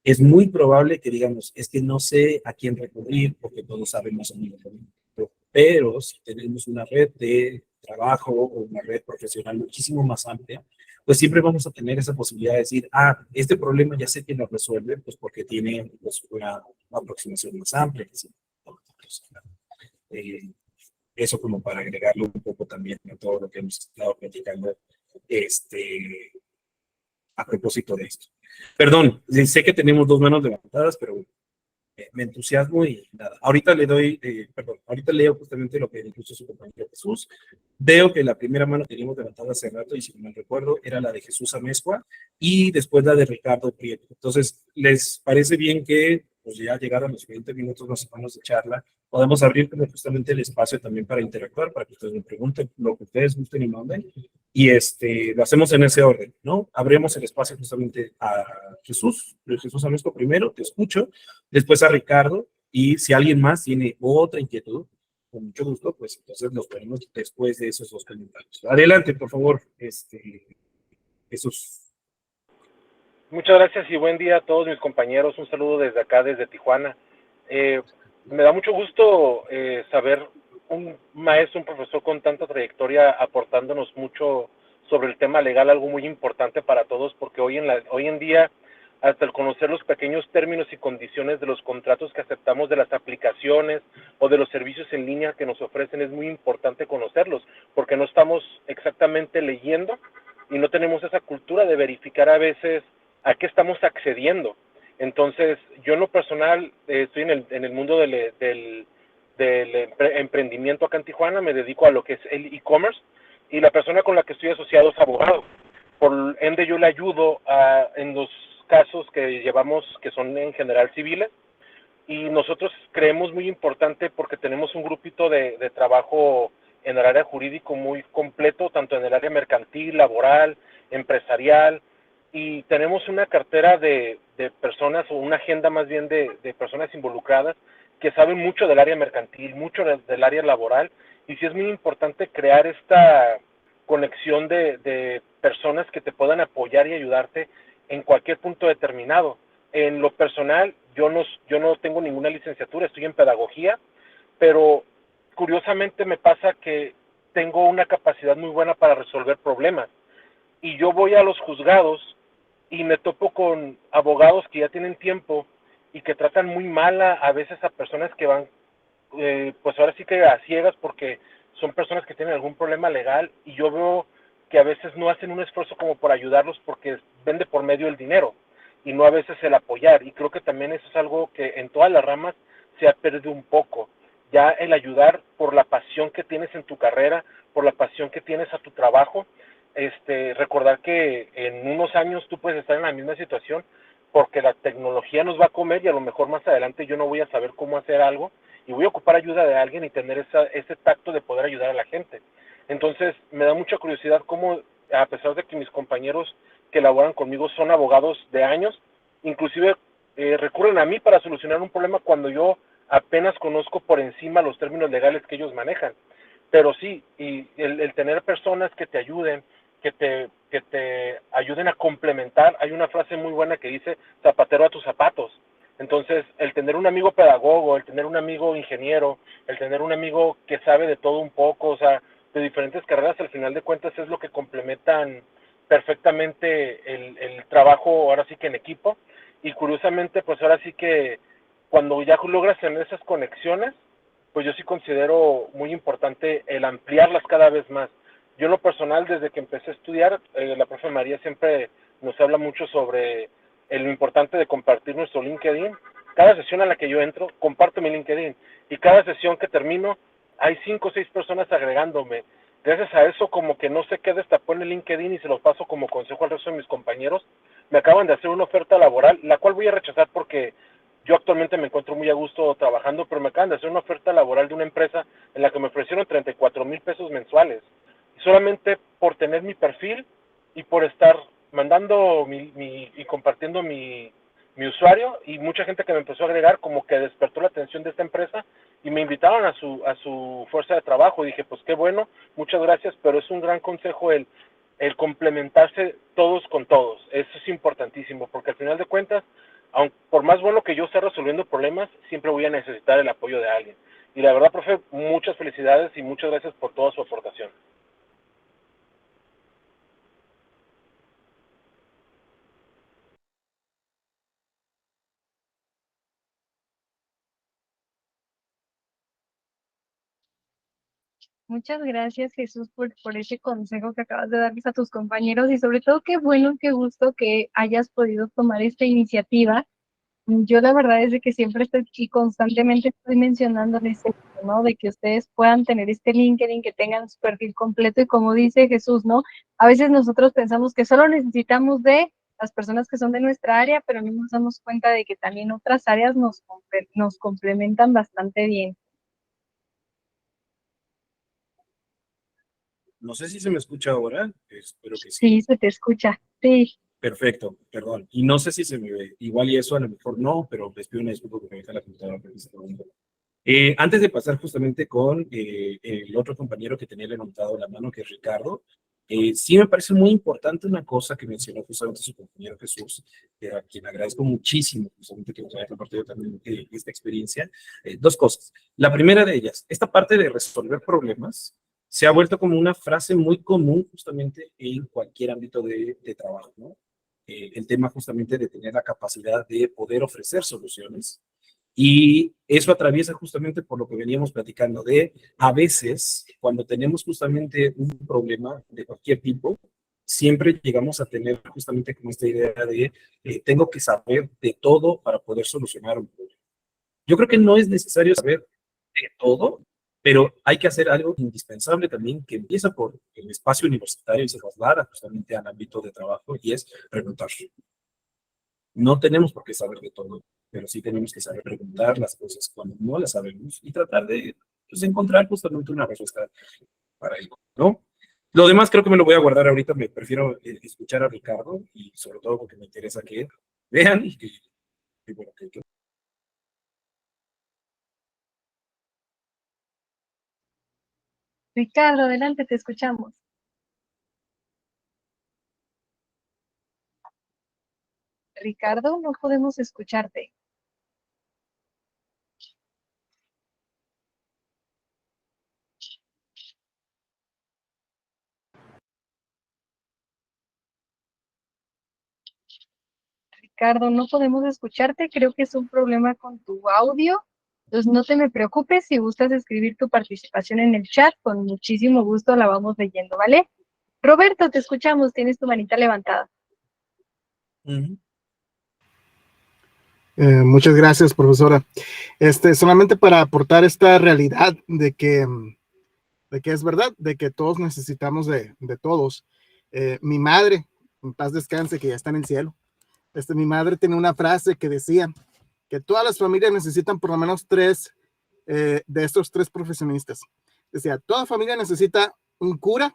es muy probable que digamos, es que no sé a quién recurrir porque todos sabemos a menos. Pero si tenemos una red de trabajo o una red profesional muchísimo más amplia, pues siempre vamos a tener esa posibilidad de decir, este problema ya sé quién lo resuelve, pues porque tiene pues, una aproximación más amplia. Eh, Eso como para agregarlo un poco también a todo lo que hemos estado platicando a propósito de esto. Perdón, sé que tenemos dos manos levantadas, pero me entusiasmo y nada. Ahorita le doy, perdón, ahorita leo justamente lo que puso su compañero Jesús. Veo que la primera mano que teníamos levantada hace rato, y si no me recuerdo, era la de Jesús Amezcua y después la de Ricardo Prieto. Entonces, ¿les parece bien que pues ya llegaron los 20 minutos más o menos de charla? Podemos abrir como justamente el espacio también para interactuar, para que ustedes me pregunten lo que ustedes gusten y manden. Y lo hacemos en ese orden, ¿no? Abrimos el espacio justamente a Jesús Amezcua primero, te escucho, después a Ricardo, y si alguien más tiene otra inquietud, con mucho gusto, pues entonces nos ponemos después de esos dos comentarios. Adelante, por favor, Jesús. Muchas gracias y buen día a todos mis compañeros. Un saludo desde acá, desde Tijuana. Me da mucho gusto saber un maestro, un profesor con tanta trayectoria aportándonos mucho sobre el tema legal, algo muy importante para todos, porque hoy en día, hasta el conocer los pequeños términos y condiciones de los contratos que aceptamos de las aplicaciones o de los servicios en línea que nos ofrecen, es muy importante conocerlos, porque no estamos exactamente leyendo y no tenemos esa cultura de verificar a veces a qué estamos accediendo. Entonces, yo en lo personal estoy en el mundo del emprendimiento acá en Tijuana, me dedico a lo que es el e-commerce y la persona con la que estoy asociado es abogado. Por ende, yo le ayudo en los casos que llevamos, que son en general civiles, y nosotros creemos muy importante porque tenemos un grupito de trabajo en el área jurídico muy completo, tanto en el área mercantil, laboral, empresarial, y tenemos una cartera de personas, o una agenda más bien de personas involucradas que saben mucho del área mercantil, mucho del área laboral, y sí es muy importante crear esta conexión de personas que te puedan apoyar y ayudarte en cualquier punto determinado. En lo personal, yo no tengo ninguna licenciatura, estoy en pedagogía, pero curiosamente me pasa que tengo una capacidad muy buena para resolver problemas. Y yo voy a los juzgados y me topo con abogados que ya tienen tiempo y que tratan muy mal a veces a personas que van, pues ahora sí que a ciegas, porque son personas que tienen algún problema legal, y yo veo que a veces no hacen un esfuerzo como por ayudarlos porque ven de por medio el dinero y no a veces el apoyar. Y creo que también eso es algo que en todas las ramas se ha perdido un poco. Ya el ayudar por la pasión que tienes en tu carrera, por la pasión que tienes a tu trabajo, recordar que en unos años tú puedes estar en la misma situación porque la tecnología nos va a comer y a lo mejor más adelante yo no voy a saber cómo hacer algo y voy a ocupar ayuda de alguien y tener ese tacto de poder ayudar a la gente. Entonces me da mucha curiosidad cómo, a pesar de que mis compañeros que laboran conmigo son abogados de años, inclusive recurren a mí para solucionar un problema cuando yo apenas conozco por encima los términos legales que ellos manejan. Pero sí, y el tener personas que te ayuden, que te ayuden a complementar. Hay una frase muy buena que dice, zapatero a tus zapatos. Entonces, el tener un amigo pedagogo, el tener un amigo ingeniero, el tener un amigo que sabe de todo un poco, o sea, de diferentes carreras, al final de cuentas es lo que complementan perfectamente el trabajo, ahora sí que en equipo. Y curiosamente, pues ahora sí que cuando ya logras tener esas conexiones, pues yo sí considero muy importante el ampliarlas cada vez más. Yo en lo personal, desde que empecé a estudiar, la profe María siempre nos habla mucho sobre lo importante de compartir nuestro LinkedIn. Cada sesión a la que yo entro, comparto mi LinkedIn. Y cada sesión que termino, hay 5 o 6 personas agregándome. Gracias a eso, como que no sé qué destapó en el LinkedIn y se lo paso como consejo al resto de mis compañeros. Me acaban de hacer una oferta laboral, la cual voy a rechazar porque yo actualmente me encuentro muy a gusto trabajando, pero me acaban de hacer una oferta laboral de una empresa en la que me ofrecieron 34,000 pesos mensuales. Solamente por tener mi perfil y por estar mandando y compartiendo mi usuario, y mucha gente que me empezó a agregar como que despertó la atención de esta empresa y me invitaron a su fuerza de trabajo. Y dije, pues qué bueno, muchas gracias, pero es un gran consejo el complementarse todos con todos. Eso es importantísimo, porque al final de cuentas, aunque por más bueno que yo esté resolviendo problemas, siempre voy a necesitar el apoyo de alguien. Y la verdad, profe, muchas felicidades y muchas gracias por toda su aportación. Muchas gracias, Jesús, por ese consejo que acabas de darles a tus compañeros y sobre todo qué bueno, qué gusto que hayas podido tomar esta iniciativa. Yo la verdad es de que siempre estoy y constantemente estoy mencionándoles esto, ¿no? De que ustedes puedan tener este LinkedIn, que tengan su perfil completo y como dice Jesús, ¿no? A veces nosotros pensamos que solo necesitamos de las personas que son de nuestra área, pero no nos damos cuenta de que también otras áreas nos complementan bastante bien. No sé si se me escucha ahora, espero que sí. Sí, se te escucha. Sí. Perfecto, perdón. Y no sé si se me ve. Igual y eso a lo mejor no, pero les pido una disculpa porque me deja la computadora. Antes de pasar justamente con el otro compañero que tenía levantado la mano, que es Ricardo, sí me parece muy importante una cosa que mencionó justamente su compañero Jesús, a quien agradezco muchísimo justamente que nos haya compartido también esta experiencia. Dos cosas. La primera de ellas, esta parte de resolver problemas se ha vuelto como una frase muy común justamente en cualquier ámbito de trabajo, ¿no? El tema justamente de tener la capacidad de poder ofrecer soluciones. Y eso atraviesa justamente por lo que veníamos platicando de, a veces, cuando tenemos justamente un problema de cualquier tipo, siempre llegamos a tener justamente como esta idea de tengo que saber de todo para poder solucionar un problema. Yo creo que no es necesario saber de todo, pero hay que hacer algo indispensable también que empieza por el espacio universitario y se traslada justamente al ámbito de trabajo y es preguntar. No tenemos por qué saber de todo, pero sí tenemos que saber preguntar las cosas cuando no las sabemos y tratar de pues, encontrar justamente una respuesta para ello, ¿no? Lo demás creo que me lo voy a guardar ahorita, me prefiero escuchar a Ricardo y sobre todo porque me interesa que vean y bueno, que Ricardo, adelante, te escuchamos. Ricardo, no podemos escucharte. Ricardo, no podemos escucharte. Creo que es un problema con tu audio. Entonces, no te me preocupes. Si gustas escribir tu participación en el chat, con muchísimo gusto la vamos leyendo, ¿vale? Roberto, te escuchamos, tienes tu manita levantada. Muchas gracias, profesora. Solamente para aportar esta realidad de que es verdad, de que todos necesitamos de todos. Mi madre, en paz descanse, que ya está en el cielo, mi madre tenía una frase que decía que todas las familias necesitan por lo menos tres de estos tres profesionistas. Decía, toda familia necesita un cura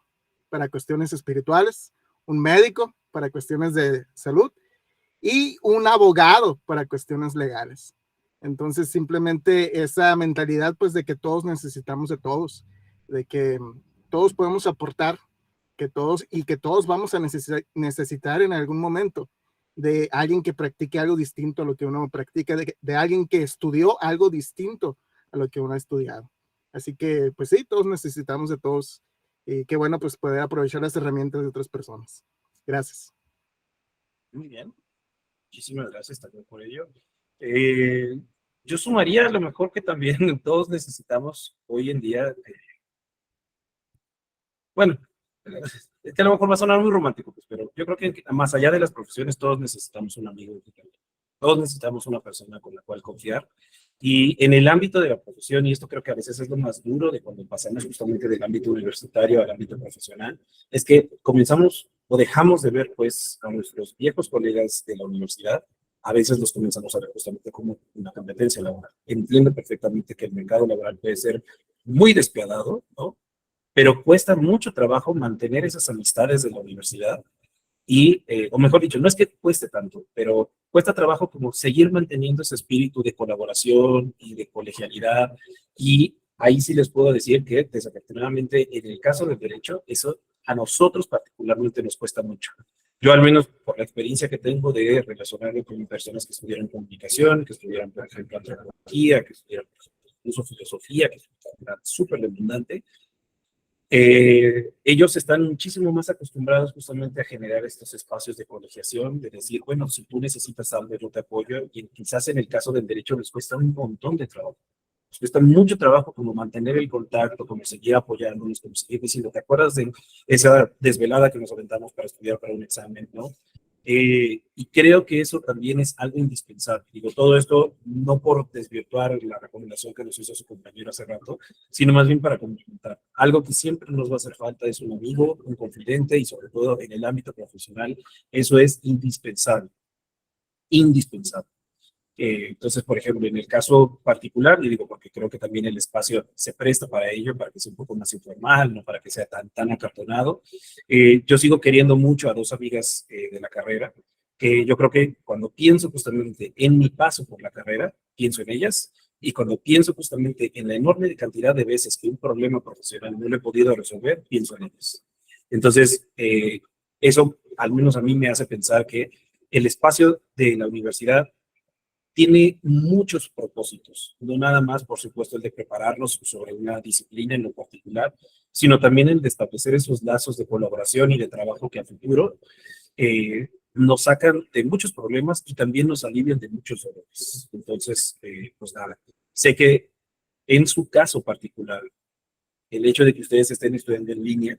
para cuestiones espirituales, un médico para cuestiones de salud y un abogado para cuestiones legales. Entonces, simplemente esa mentalidad, pues, de que todos necesitamos de todos, de que todos podemos aportar, que todos vamos a necesitar en algún momento de alguien que practique algo distinto a lo que uno practica, de alguien que estudió algo distinto a lo que uno ha estudiado. Así que, pues sí, todos necesitamos de todos. Y qué bueno, pues, poder aprovechar las herramientas de otras personas. Gracias. Muy bien. Muchísimas gracias también por ello. Yo sumaría a lo mejor que también todos necesitamos hoy en día, bueno, es que a lo mejor va a sonar muy romántico, pues, pero yo creo que más allá de las profesiones, todos necesitamos un amigo. Todos necesitamos una persona con la cual confiar. Y en el ámbito de la profesión, y esto creo que a veces es lo más duro de cuando pasamos justamente del ámbito universitario al ámbito profesional, es que comenzamos o dejamos de ver pues a nuestros viejos colegas de la universidad, a veces los comenzamos a ver justamente como una competencia laboral. Entiendo perfectamente que el mercado laboral puede ser muy despiadado, ¿no? Pero cuesta mucho trabajo mantener esas amistades de la universidad y, o mejor dicho, no es que cueste tanto, pero cuesta trabajo como seguir manteniendo ese espíritu de colaboración y de colegialidad. Y ahí sí les puedo decir que desafortunadamente en el caso del derecho, eso a nosotros particularmente nos cuesta mucho. Yo al menos por la experiencia que tengo de relacionarme con personas que estudiaron comunicación, que estudiaron, por ejemplo, antropología, que estudiaron incluso filosofía, que es súper redundante, ellos están muchísimo más acostumbrados justamente a generar estos espacios de colegiación, de decir, bueno, si tú necesitas algo, yo te apoyo, y quizás en el caso del derecho les cuesta un montón de trabajo. Les cuesta mucho trabajo como mantener el contacto, como seguir apoyándonos, como seguir diciendo, ¿te acuerdas de esa desvelada que nos aventamos para estudiar para un examen, no? Y creo que eso también es algo indispensable. Digo, todo esto no por desvirtuar la recomendación que nos hizo su compañero hace rato, sino más bien para complementar. Algo que siempre nos va a hacer falta es un amigo, un confidente y sobre todo en el ámbito profesional, eso es indispensable, indispensable. Entonces, por ejemplo, en el caso particular, y digo porque creo que también el espacio se presta para ello, para que sea un poco más informal, no para que sea tan acartonado. Yo sigo queriendo mucho a dos amigas de la carrera, que yo creo que cuando pienso justamente en mi paso por la carrera, pienso en ellas, y cuando pienso justamente en la enorme cantidad de veces que un problema profesional no lo he podido resolver, pienso en ellas. Entonces, eso al menos a mí me hace pensar que el espacio de la universidad tiene muchos propósitos, no nada más, por supuesto, el de prepararnos sobre una disciplina en lo particular, sino también el de establecer esos lazos de colaboración y de trabajo que a futuro nos sacan de muchos problemas y también nos alivian de muchos dolores. Entonces, pues nada, sé que en su caso particular, el hecho de que ustedes estén estudiando en línea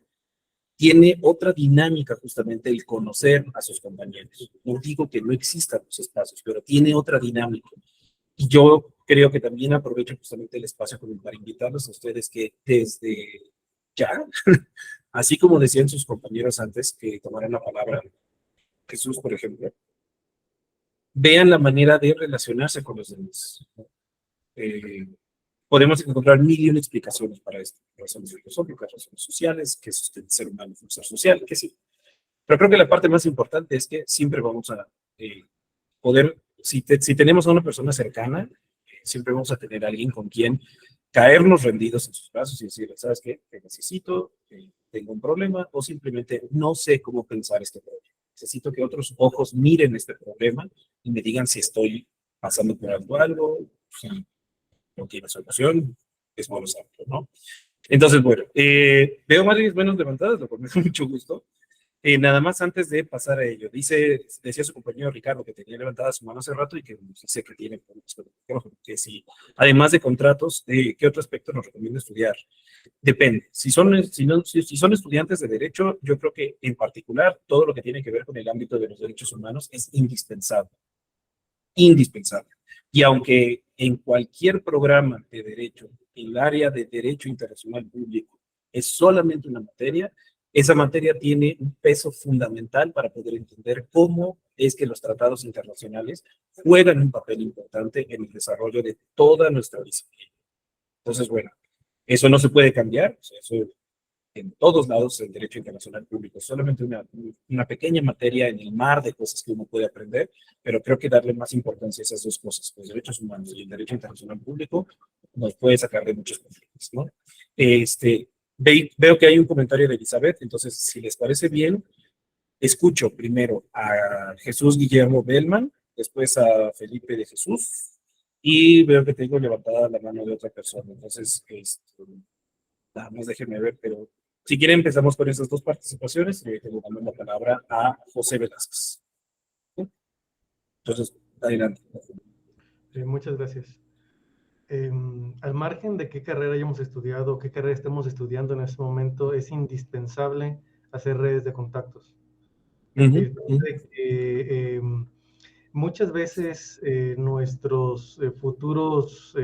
tiene otra dinámica justamente el conocer a sus compañeros. No digo que no existan los espacios, pero tiene otra dinámica. Y yo creo que también aprovecho justamente el espacio como para invitarlos a ustedes que desde ya, así como decían sus compañeros antes que tomaran la palabra, Jesús, por ejemplo, vean la manera de relacionarse con los demás. Podemos encontrar mil y una explicaciones para esto. Razones filosóficas, razones sociales, que es el ser humano, un ser social, que sí. Pero creo que la parte más importante es que siempre vamos a poder, si tenemos a una persona cercana, siempre vamos a tener a alguien con quien caernos rendidos en sus brazos y decirle, ¿sabes qué? Te necesito, tengo un problema o simplemente no sé cómo pensar este problema. Necesito que otros ojos miren este problema y me digan si estoy pasando por algo, si no tiene solución, es bueno saberlo, ¿no? Entonces, bueno, veo varias manos levantadas, lo cual me da mucho gusto. Nada más antes de pasar a ello, decía su compañero Ricardo que tenía levantada su mano hace rato y que nos dice que tiene problemas con el micrófono, que sí, además de contratos, ¿qué otro aspecto nos recomienda estudiar? Depende. Si son estudiantes de derecho, yo creo que en particular todo lo que tiene que ver con el ámbito de los derechos humanos es indispensable, indispensable. Y aunque en cualquier programa de derecho, el área de derecho internacional público es solamente una materia, esa materia tiene un peso fundamental para poder entender cómo es que los tratados internacionales juegan un papel importante en el desarrollo de toda nuestra disciplina. Entonces, bueno, eso no se puede cambiar, o sea, eso en todos lados el derecho internacional público es solamente una pequeña materia en el mar de cosas que uno puede aprender, pero creo que darle más importancia a esas dos cosas, los derechos humanos y el derecho internacional público, nos puede sacar de muchos conflictos, ¿no? Veo que hay un comentario de Elizabeth, entonces, si les parece bien, escucho primero a Jesús Guillermo Bellman, después a Felipe de Jesús, y veo que tengo levantada la mano de otra persona, entonces, nada más déjenme ver, pero si quieren empezamos con esas dos participaciones y le damos la palabra a José Velázquez. ¿Sí? Entonces, adelante. Muchas gracias. Al margen de qué carrera hayamos estudiado o qué carrera estemos estudiando en este momento, es indispensable hacer redes de contactos. Muchas veces nuestros futuros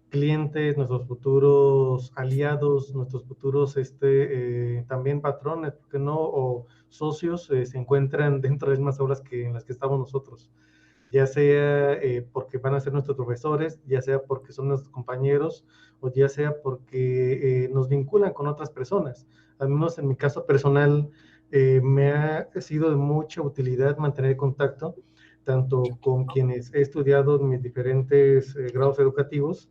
clientes, nuestros futuros aliados, nuestros futuros también patrones, ¿por qué no? O socios se encuentran dentro de las mismas aulas que en las que estamos nosotros, ya sea porque van a ser nuestros profesores, ya sea porque son nuestros compañeros, o ya sea porque nos vinculan con otras personas. Al menos en mi caso personal, me ha sido de mucha utilidad mantener contacto, tanto con quienes he estudiado en mis diferentes grados educativos,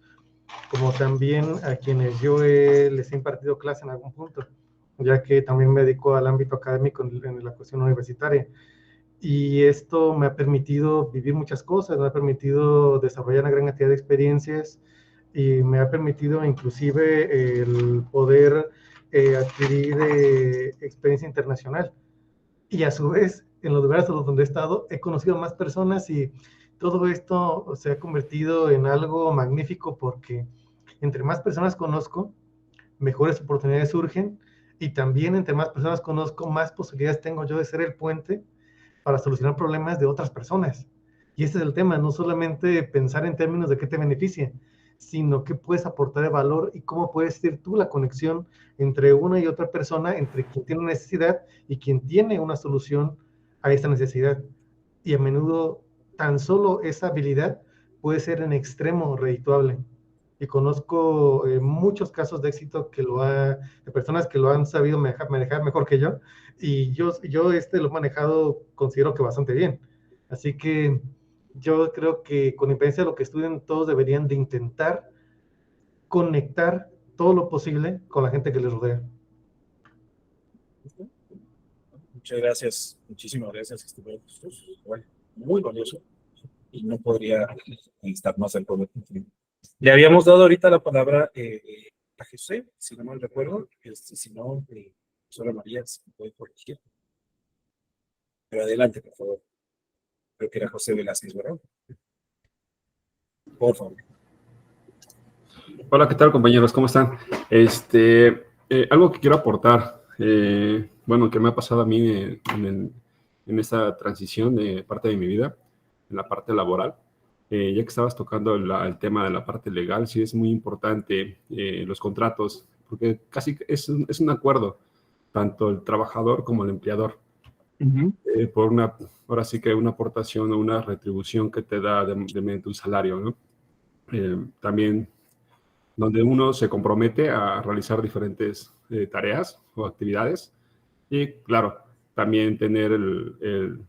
como también a quienes yo les he impartido clase en algún punto, ya que también me dedico al ámbito académico en la cuestión universitaria. Y esto me ha permitido vivir muchas cosas, me ha permitido desarrollar una gran cantidad de experiencias y me ha permitido inclusive el poder adquirir experiencia internacional. Y a su vez, en los lugares donde he estado, he conocido a más personas y todo esto se ha convertido en algo magnífico porque entre más personas conozco, mejores oportunidades surgen, y también entre más personas conozco, más posibilidades tengo yo de ser el puente para solucionar problemas de otras personas. Y ese es el tema, no solamente pensar en términos de qué te beneficia, sino qué puedes aportar de valor y cómo puedes ser tú la conexión entre una y otra persona, entre quien tiene una necesidad y quien tiene una solución a esa necesidad. Y a menudo tan solo esa habilidad puede ser en extremo redituable. Y conozco muchos casos de éxito de personas que lo han sabido manejar mejor que yo, y yo lo he manejado, considero que bastante bien. Así que yo creo que con independencia de lo que estudien, todos deberían de intentar conectar todo lo posible con la gente que les rodea. Muchas gracias, muchísimas gracias, estimado Jesús. Bueno, muy valioso y no podría estar más al poder. Le habíamos dado ahorita la palabra a José, si no mal recuerdo, si no, solo María se puede corregir. Pero adelante, por favor. Creo que era José Velázquez, ¿verdad? Por favor. Hola, ¿qué tal, compañeros? ¿Cómo están? Algo que quiero aportar, bueno, que me ha pasado a mí en esta transición de parte de mi vida, en la parte laboral, ya que estabas tocando el tema de la parte legal, sí es muy importante los contratos, porque casi es un acuerdo, tanto el trabajador como el empleador, ahora sí que una aportación o una retribución que te da de mediante un salario, ¿no? También donde uno se compromete a realizar diferentes tareas o actividades y, claro, también tener el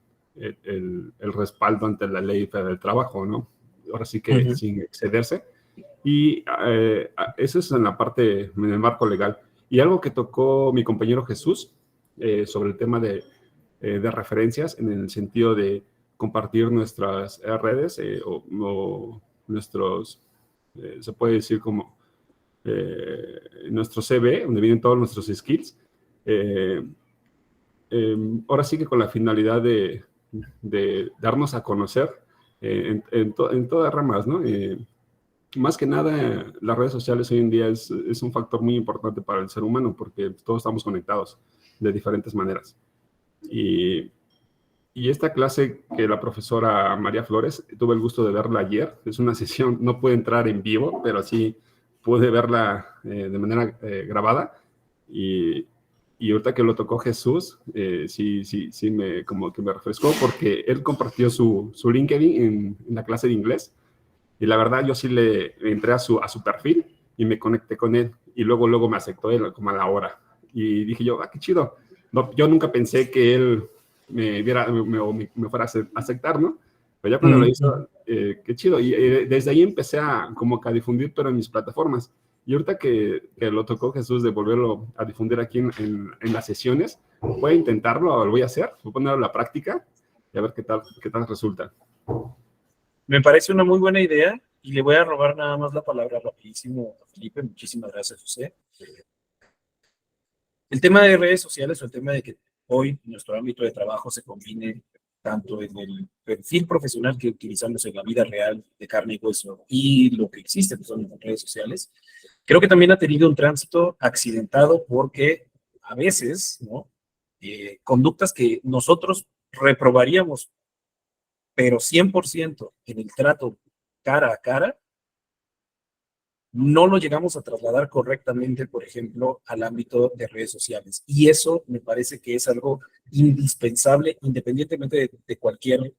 respaldo ante la ley del trabajo, ¿no? Ahora sí que sin excederse. Y eso es en la parte, en el marco legal. Y algo que tocó mi compañero Jesús sobre el tema de referencias, en el sentido de compartir nuestras redes o nuestros, se puede decir como nuestro CV, donde vienen todos nuestros skills. ahora sí que con la finalidad de darnos a conocer en todas ramas, ¿no? Más que nada, las redes sociales hoy en día es un factor muy importante para el ser humano porque todos estamos conectados de diferentes maneras. Y esta clase que la profesora María Flores, tuve el gusto de verla ayer, es una sesión, no pude entrar en vivo, pero sí pude verla de manera grabada. Y ahorita que lo tocó Jesús, sí como que me refrescó porque él compartió su LinkedIn en la clase de inglés. Y la verdad, yo sí le entré a su perfil y me conecté con él. Y luego me aceptó él como a la hora. Y dije yo, qué chido. No, yo nunca pensé que él me fuera a aceptar, ¿no? Pero ya cuando lo hizo, qué chido. Y desde ahí empecé como que a difundir, pero en mis plataformas. Y ahorita que lo tocó Jesús de volverlo a difundir aquí en las sesiones, voy a intentarlo, lo voy a hacer, voy a ponerlo a la práctica y a ver qué tal resulta. Me parece una muy buena idea y le voy a robar nada más la palabra rapidísimo a Felipe. Muchísimas gracias, José. El tema de redes sociales o el tema de que hoy nuestro ámbito de trabajo se combine tanto en el perfil profesional que utilizamos en la vida real de carne y hueso y lo que existe pues, en las redes sociales, creo que también ha tenido un tránsito accidentado porque a veces, ¿no? Conductas que nosotros reprobaríamos pero 100% en el trato cara a cara, no lo llegamos a trasladar correctamente, por ejemplo, al ámbito de redes sociales. Y eso me parece que es algo indispensable, independientemente de cualquier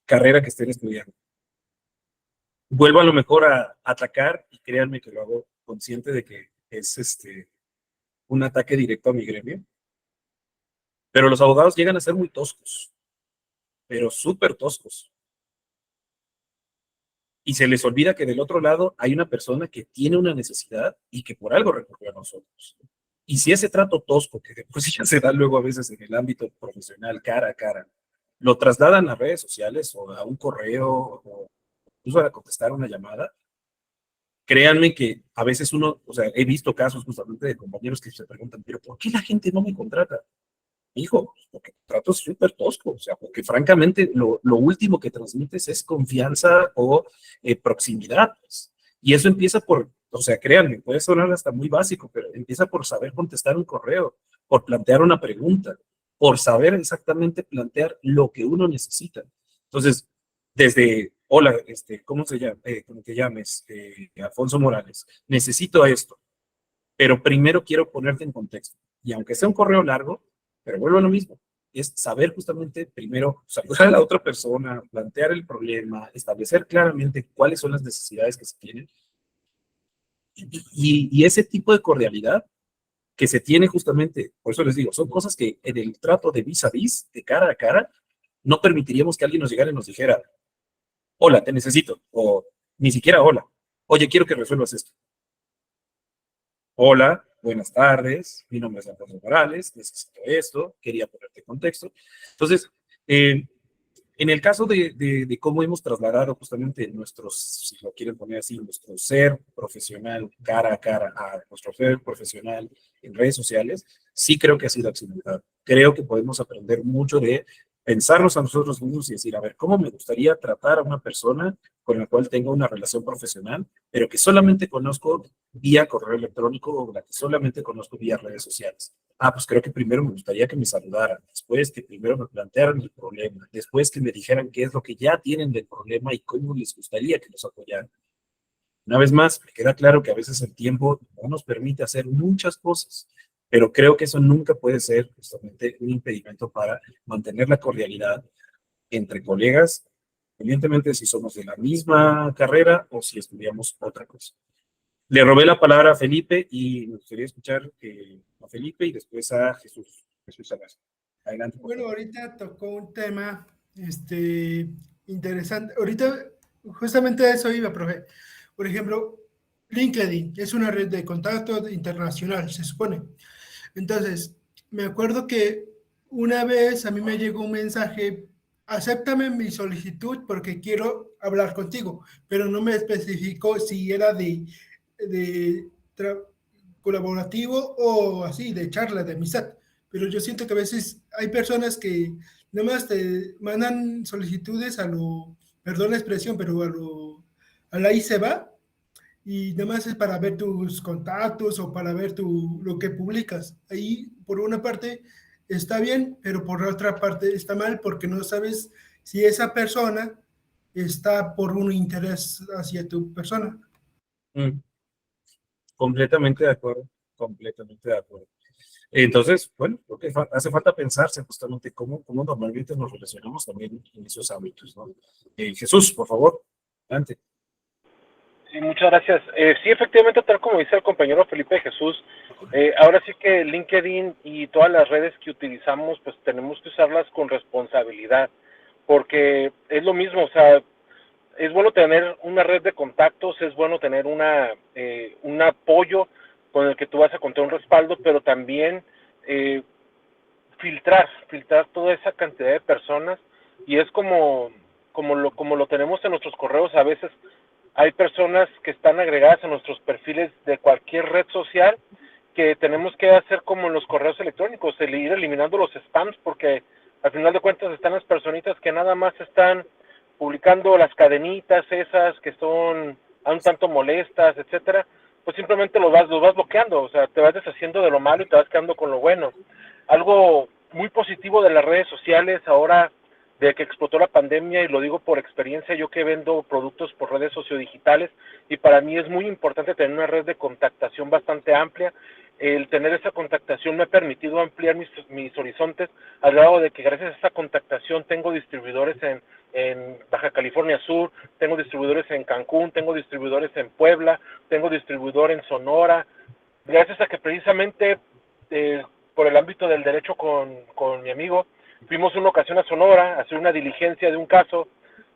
carrera que estén estudiando. Vuelvo a lo mejor a atacar, y créanme que lo hago consciente de que es un ataque directo a mi gremio, pero los abogados llegan a ser muy toscos, pero súper toscos. Y se les olvida que del otro lado hay una persona que tiene una necesidad y que por algo recurrió a nosotros. Y si ese trato tosco, que después ya se da luego a veces en el ámbito profesional, cara a cara, lo trasladan a redes sociales o a un correo o incluso a contestar una llamada, créanme que a veces uno, o sea, he visto casos justamente de compañeros que se preguntan, pero ¿por qué la gente no me contrata? Hijo, porque el trato es súper tosco, o sea, porque francamente lo último que transmites es confianza o proximidad. Pues. Y eso empieza por, o sea, créanme, puede sonar hasta muy básico, pero empieza por saber contestar un correo, por plantear una pregunta, por saber exactamente plantear lo que uno necesita. Entonces, desde, hola, ¿cómo se llama? ¿Cómo te llames? Alfonso Morales, necesito esto, pero primero quiero ponerte en contexto. Y aunque sea un correo largo, pero vuelvo a lo mismo, es saber justamente primero saludar a la otra persona, plantear el problema, establecer claramente cuáles son las necesidades que se tienen. Y ese tipo de cordialidad que se tiene justamente, por eso les digo, son cosas que en el trato de vis a vis, de cara a cara, no permitiríamos que alguien nos llegara y nos dijera, hola, te necesito, o ni siquiera hola, oye, quiero que resuelvas esto. Hola, buenas tardes, mi nombre es Alfonso Morales, necesito esto, quería ponerte en contexto. Entonces, en el caso de cómo hemos trasladado justamente nuestros, si lo quieren poner así, nuestro ser profesional cara a cara a nuestro ser profesional en redes sociales, sí creo que ha sido accidentado. Creo que podemos aprender mucho de pensarnos a nosotros mismos y decir, a ver, ¿cómo me gustaría tratar a una persona con la cual tenga una relación profesional, pero que solamente conozco vía correo electrónico o la que solamente conozco vía redes sociales? Pues creo que primero me gustaría que me saludaran, después que primero me plantearan el problema, después que me dijeran qué es lo que ya tienen del problema y cómo les gustaría que los apoyaran. Una vez más, me queda claro que a veces el tiempo no nos permite hacer muchas cosas, pero creo que eso nunca puede ser justamente un impedimento para mantener la cordialidad entre colegas, evidentemente si somos de la misma carrera o si estudiamos otra cosa. Le robé la palabra a Felipe y me gustaría escuchar a Felipe y después a Jesús. Jesús Salazar. Adelante. Bueno, ahorita tocó un tema interesante. Ahorita justamente a eso iba, profe. Por ejemplo, LinkedIn es una red de contactos internacional, se supone. Entonces, me acuerdo que una vez a mí me llegó un mensaje, acéptame mi solicitud porque quiero hablar contigo, pero no me especificó si era de colaborativo o así, de charla, de amistad. pero yo siento que a veces hay personas que nada más te mandan solicitudes a lo, perdón la expresión, pero a la ahí se va, y nada más es para ver tus contactos o para ver lo que publicas. Ahí, por una parte, está bien, pero por otra parte está mal porque no sabes si esa persona está por un interés hacia tu persona. Mm, completamente de acuerdo, completamente de acuerdo. Entonces, bueno, creo que hace falta pensarse justamente cómo normalmente nos relacionamos también en esos ámbitos, ¿no? Jesús, por favor, adelante. Sí, muchas gracias. Sí, efectivamente, tal como dice el compañero Felipe Jesús, ahora sí que LinkedIn y todas las redes que utilizamos, pues tenemos que usarlas con responsabilidad, porque es lo mismo, o sea, es bueno tener una red de contactos, es bueno tener un apoyo con el que tú vas a contar un respaldo, pero también eh, filtrar toda esa cantidad de personas, y es como lo tenemos en nuestros correos. A veces hay personas que están agregadas a nuestros perfiles de cualquier red social que tenemos que hacer como en los correos electrónicos, el ir eliminando los spams, porque al final de cuentas están las personitas que nada más están publicando las cadenitas esas que son un tanto molestas, etcétera. Pues simplemente los vas bloqueando, o sea, te vas deshaciendo de lo malo y te vas quedando con lo bueno. Algo muy positivo de las redes sociales ahora, de que explotó la pandemia, y lo digo por experiencia, yo que vendo productos por redes sociodigitales, y para mí es muy importante tener una red de contactación bastante amplia. El tener esa contactación me ha permitido ampliar mis horizontes, al grado de que gracias a esa contactación tengo distribuidores en Baja California Sur, tengo distribuidores en Cancún, tengo distribuidores en Puebla, tengo distribuidor en Sonora, gracias a que precisamente por el ámbito del derecho con mi amigo, fuimos una ocasión a Sonora a hacer una diligencia de un caso,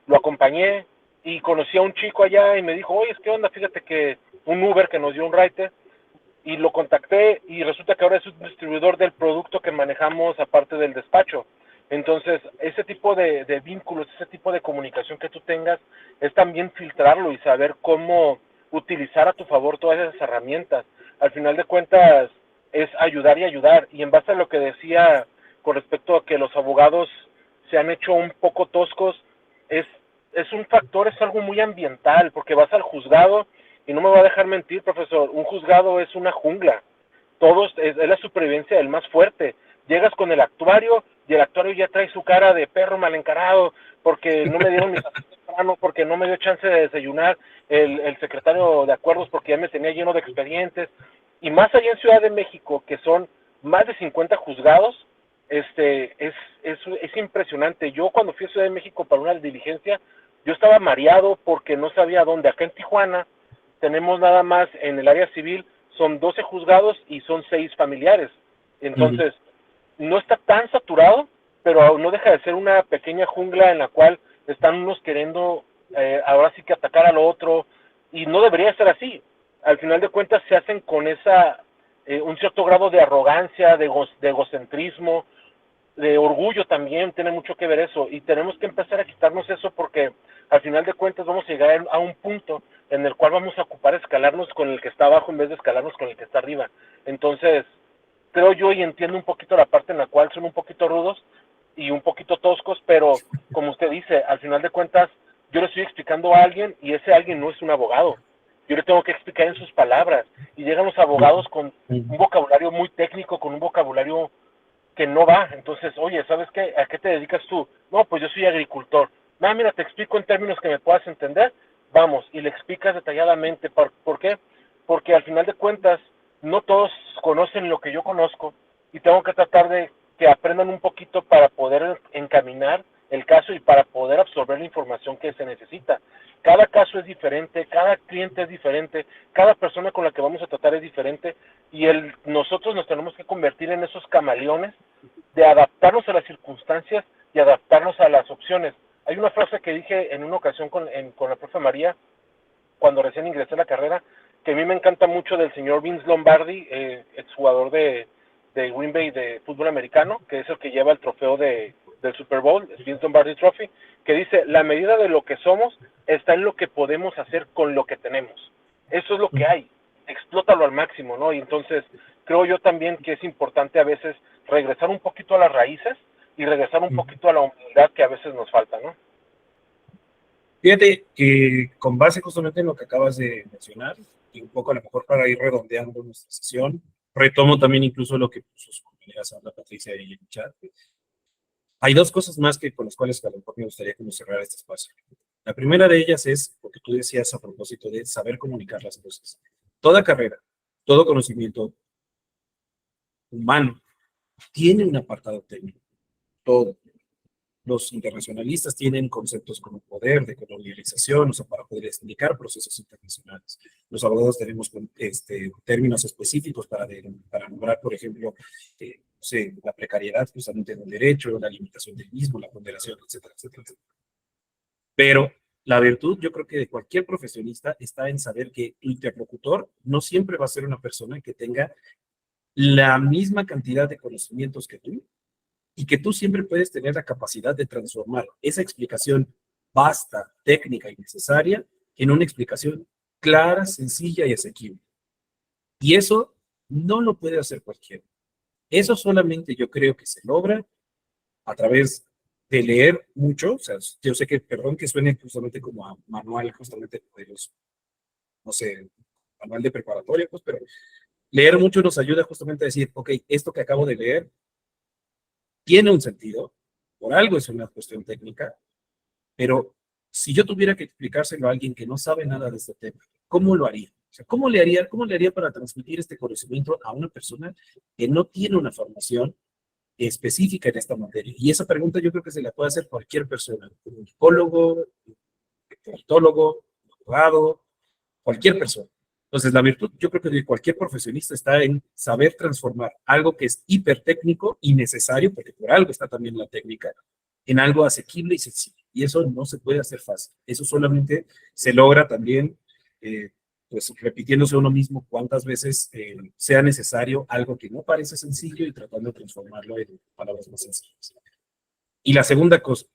lo acompañé y conocí a un chico allá y me dijo, oye, ¿qué onda? Fíjate que un Uber que nos dio un ride, y lo contacté y resulta que ahora es un distribuidor del producto que manejamos aparte del despacho. Entonces, ese tipo de vínculos, ese tipo de comunicación que tú tengas, es también filtrarlo y saber cómo utilizar a tu favor todas esas herramientas. Al final de cuentas, es ayudar y ayudar. Y en base a lo que decía con respecto a que los abogados se han hecho un poco toscos, es un factor, es algo muy ambiental, porque vas al juzgado, y no me va a dejar mentir, profesor, un juzgado es una jungla. Es la supervivencia del más fuerte. Llegas con el actuario y el actuario ya trae su cara de perro mal encarado porque no me dieron mis temprano, porque no me dio chance de desayunar el secretario de acuerdos porque ya me tenía lleno de expedientes. Y más allá en Ciudad de México, que son más de 50 juzgados, es impresionante. Yo cuando fui a Ciudad de México para una diligencia, yo estaba mareado porque no sabía dónde. Acá en Tijuana tenemos nada más en el área civil, son 12 juzgados y son 6 familiares. Entonces, no está tan saturado, pero no deja de ser una pequeña jungla en la cual están unos queriendo ahora sí que atacar al otro, y no debería ser así. Al final de cuentas se hacen con un cierto grado de arrogancia, de egocentrismo, de orgullo también, tiene mucho que ver eso, y tenemos que empezar a quitarnos eso, porque al final de cuentas vamos a llegar a un punto en el cual vamos a ocupar escalarnos con el que está abajo en vez de escalarnos con el que está arriba. Entonces, creo yo y entiendo un poquito la parte en la cual son un poquito rudos y un poquito toscos, pero como usted dice, al final de cuentas yo le estoy explicando a alguien y ese alguien no es un abogado. Yo le tengo que explicar en sus palabras, y llegan los abogados con un vocabulario muy técnico, con un vocabulario que no va. Entonces, oye, ¿sabes qué? ¿A qué te dedicas tú? No, pues yo soy agricultor. No, mira, te explico en términos que me puedas entender. Vamos, y le explicas detalladamente. ¿Por qué? Porque al final de cuentas, no todos conocen lo que yo conozco, y tengo que tratar de que aprendan un poquito para poder encaminar el caso y para poder absorber la información que se necesita. Cada caso es diferente, cada cliente es diferente, cada persona con la que vamos a tratar es diferente, y nosotros nos tenemos que convertir en esos camaleones de adaptarnos a las circunstancias y adaptarnos a las opciones. Hay una frase que dije en una ocasión con la profe María, cuando recién ingresé a la carrera, que a mí me encanta mucho, del señor Vince Lombardi, exjugador de Green Bay de fútbol americano, que es el que lleva el trofeo del Super Bowl, el Vince Lombardi Trophy, que dice, la medida de lo que somos está en lo que podemos hacer con lo que tenemos. Eso es lo que hay, explótalo al máximo, ¿no? Y entonces creo yo también que es importante a veces regresar un poquito a las raíces y regresar un poquito a la humildad que a veces nos falta, ¿no? Fíjate que con base justamente en lo que acabas de mencionar, y un poco a lo mejor para ir redondeando nuestra sesión, retomo también incluso lo que puso su compañera Sandra Patricia ahí en el chat. Hay dos cosas más que con las cuales a lo mejor me gustaría como cerrar este espacio. La primera de ellas es lo que tú decías a propósito de saber comunicar las cosas. Toda carrera, todo conocimiento humano tiene un apartado técnico, todo. Los internacionalistas tienen conceptos como poder, de colonialización, o sea, para poder explicar procesos internacionales. Los abogados tenemos términos específicos para nombrar, por ejemplo, no sé, la precariedad justamente en el derecho, la limitación del mismo, la ponderación, etcétera, etcétera, etcétera. Pero la virtud, yo creo que de cualquier profesionista está en saber que tu interlocutor no siempre va a ser una persona que tenga la misma cantidad de conocimientos que tú, y que tú siempre puedes tener la capacidad de transformar esa explicación vasta, técnica y necesaria en una explicación clara, sencilla y asequible. Y eso no lo puede hacer cualquiera. Eso solamente yo creo que se logra a través de leer mucho. O sea, yo sé que, perdón que suene justamente como a manual, justamente de los, no sé, manual de preparatoria, pues, pero leer mucho nos ayuda justamente a decir, ok, esto que acabo de leer tiene un sentido, por algo es una cuestión técnica, pero si yo tuviera que explicárselo a alguien que no sabe nada de este tema, ¿cómo lo haría? O sea, cómo le haría para transmitir este conocimiento a una persona que no tiene una formación específica en esta materia? Y esa pregunta yo creo que se la puede hacer cualquier persona, un psicólogo, un politólogo, un abogado, cualquier persona. Entonces, la virtud, yo creo que de cualquier profesionista está en saber transformar algo que es hipertécnico y necesario, porque por algo está también la técnica, en algo asequible y sencillo. Y eso no se puede hacer fácil. Eso solamente se logra también, pues, repitiéndose uno mismo cuántas veces sea necesario algo que no parece sencillo y tratando de transformarlo en palabras más sencillas. Y la segunda cosa,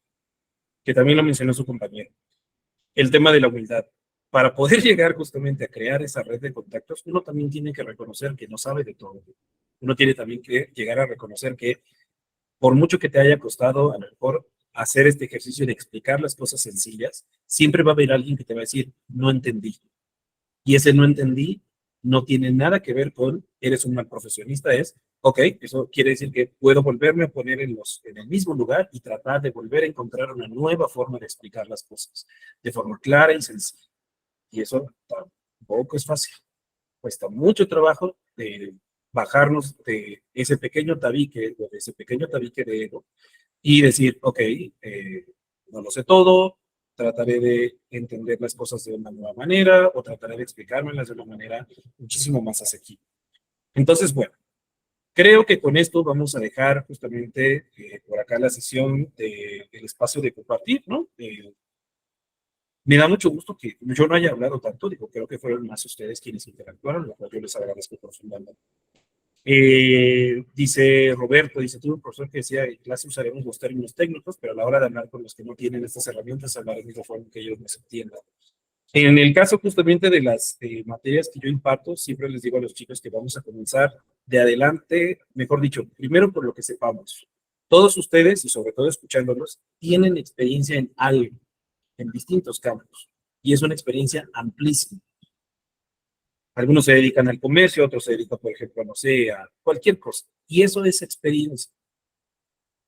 que también lo mencionó su compañero, el tema de la humildad. Para poder llegar justamente a crear esa red de contactos, uno también tiene que reconocer que no sabe de todo. Uno tiene también que llegar a reconocer que por mucho que te haya costado a lo mejor hacer este ejercicio de explicar las cosas sencillas, siempre va a haber alguien que te va a decir, no entendí. Y ese no entendí no tiene nada que ver con eres un mal profesionista, es, ok, eso quiere decir que puedo volverme a poner en el mismo lugar y tratar de volver a encontrar una nueva forma de explicar las cosas, de forma clara y sencilla. Y eso tampoco es fácil. Cuesta mucho trabajo de bajarnos de ese pequeño tabique, de ego, y decir, ok, no lo sé todo, trataré de entender las cosas de una nueva manera o trataré de explicármelas de una manera muchísimo más asequible. Entonces, bueno, creo que con esto vamos a dejar justamente por acá la sesión del espacio de compartir, ¿no? Me da mucho gusto que yo no haya hablado tanto, digo, creo que fueron más ustedes quienes interactuaron, lo cual yo les agradezco profundamente. Dice Roberto, dice, tuve un profesor que decía, en clase usaremos los términos técnicos, pero a la hora de hablar con los que no tienen estas herramientas, hablaremos de forma que ellos nos entiendan. En el caso justamente de las materias que yo imparto, siempre les digo a los chicos que vamos a comenzar de adelante, mejor dicho, primero por lo que sepamos. Todos ustedes, y sobre todo escuchándolos, tienen experiencia en algo, en distintos campos, y es una experiencia amplísima. Algunos se dedican al comercio, otros se dedican, por ejemplo, no sé, a cualquier cosa. Y eso es experiencia.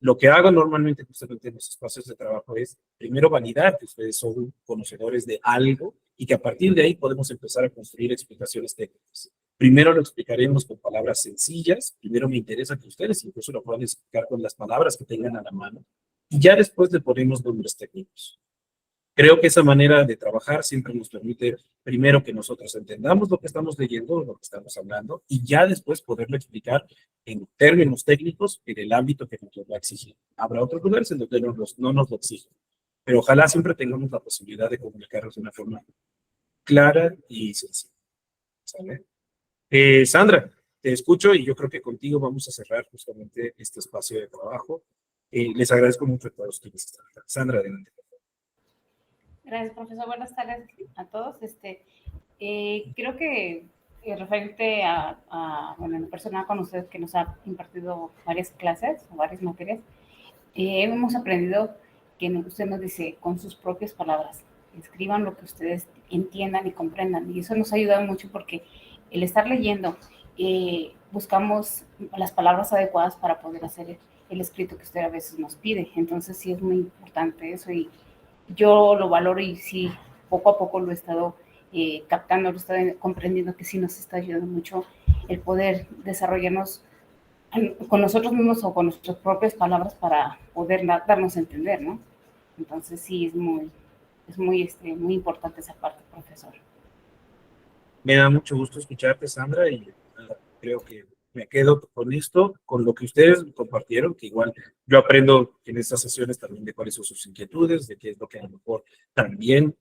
Lo que hago normalmente justamente en los espacios de trabajo es primero validar que ustedes son conocedores de algo y que a partir de ahí podemos empezar a construir explicaciones técnicas. Primero lo explicaremos con palabras sencillas. Primero me interesa que ustedes incluso lo puedan explicar con las palabras que tengan a la mano. Y ya después le ponemos nombres técnicos. Creo que esa manera de trabajar siempre nos permite, primero, que nosotros entendamos lo que estamos leyendo, lo que estamos hablando, y ya después poderlo explicar en términos técnicos en el ámbito que nos lo va a exigir. Habrá otros lugares en donde no nos lo exigen, pero ojalá siempre tengamos la posibilidad de comunicarnos de una forma clara y sencilla. ¿Sale? Sandra, te escucho y yo creo que contigo vamos a cerrar justamente este espacio de trabajo. Les agradezco mucho a todos quienes están acá. Sandra, adelante. Gracias, profesor. Buenas tardes a todos. Creo que referente bueno, en persona con usted que nos ha impartido varias clases o varias materias, hemos aprendido que usted nos dice con sus propias palabras, escriban lo que ustedes entiendan y comprendan. Y eso nos ha ayudado mucho porque el estar leyendo, buscamos las palabras adecuadas para poder hacer el escrito que usted a veces nos pide. Entonces sí es muy importante eso y yo lo valoro y sí, poco a poco lo he estado captando, lo he estado comprendiendo que sí nos está ayudando mucho el poder desarrollarnos con nosotros mismos o con nuestras propias palabras para poder darnos a entender, ¿no? Entonces sí, es muy importante esa parte, profesor. Me da mucho gusto escucharte, Sandra, y creo que me quedo con esto, con lo que ustedes compartieron, que igual yo aprendo en estas sesiones también de cuáles son sus inquietudes, de qué es lo que a lo mejor también,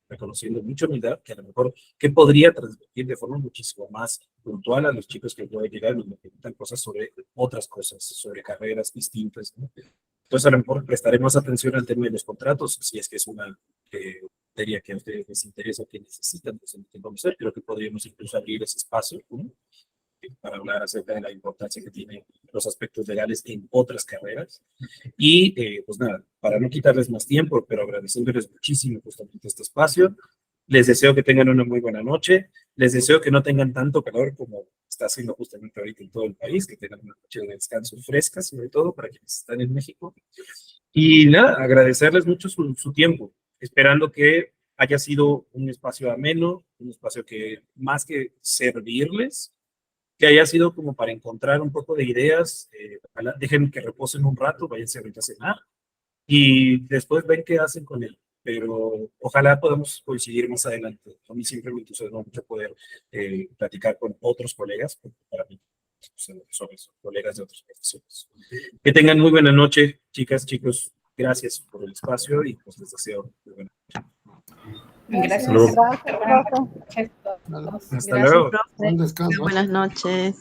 reconociendo mucha humildad, que a lo mejor que podría transmitir de forma muchísimo más puntual a los chicos que pueden llegar y me preguntan cosas sobre otras cosas, sobre carreras distintas, ¿no? Entonces, a lo mejor prestaré más atención al tema de los contratos, si es que es una materia que a ustedes les interesa o que necesitan, pues, conocer. Creo que podríamos incluso abrir ese espacio, ¿no? Para hablar acerca de la importancia que tienen los aspectos legales en otras carreras. Y pues nada, para no quitarles más tiempo, pero agradeciéndoles muchísimo justamente este espacio, les deseo que tengan una muy buena noche, les deseo que no tengan tanto calor como está haciendo justamente ahorita en todo el país, que tengan una noche de descanso fresca, sobre todo para quienes están en México. Y nada, agradecerles mucho su tiempo, esperando que haya sido un espacio ameno, un espacio que más que servirles, que haya sido como para encontrar un poco de ideas, dejen que reposen un rato, váyanse ahorita a cenar y después ven qué hacen con él. Pero ojalá podamos coincidir más adelante. A mí siempre me entusiasma mucho poder platicar con otros colegas, porque para mí son colegas de otras profesiones. Que tengan muy buena noche, chicas, chicos. Gracias por el espacio y pues les deseo muy buena noche. Gracias. Hasta luego. Gracias, profe. Hasta luego. Buen descanso. Buenas noches.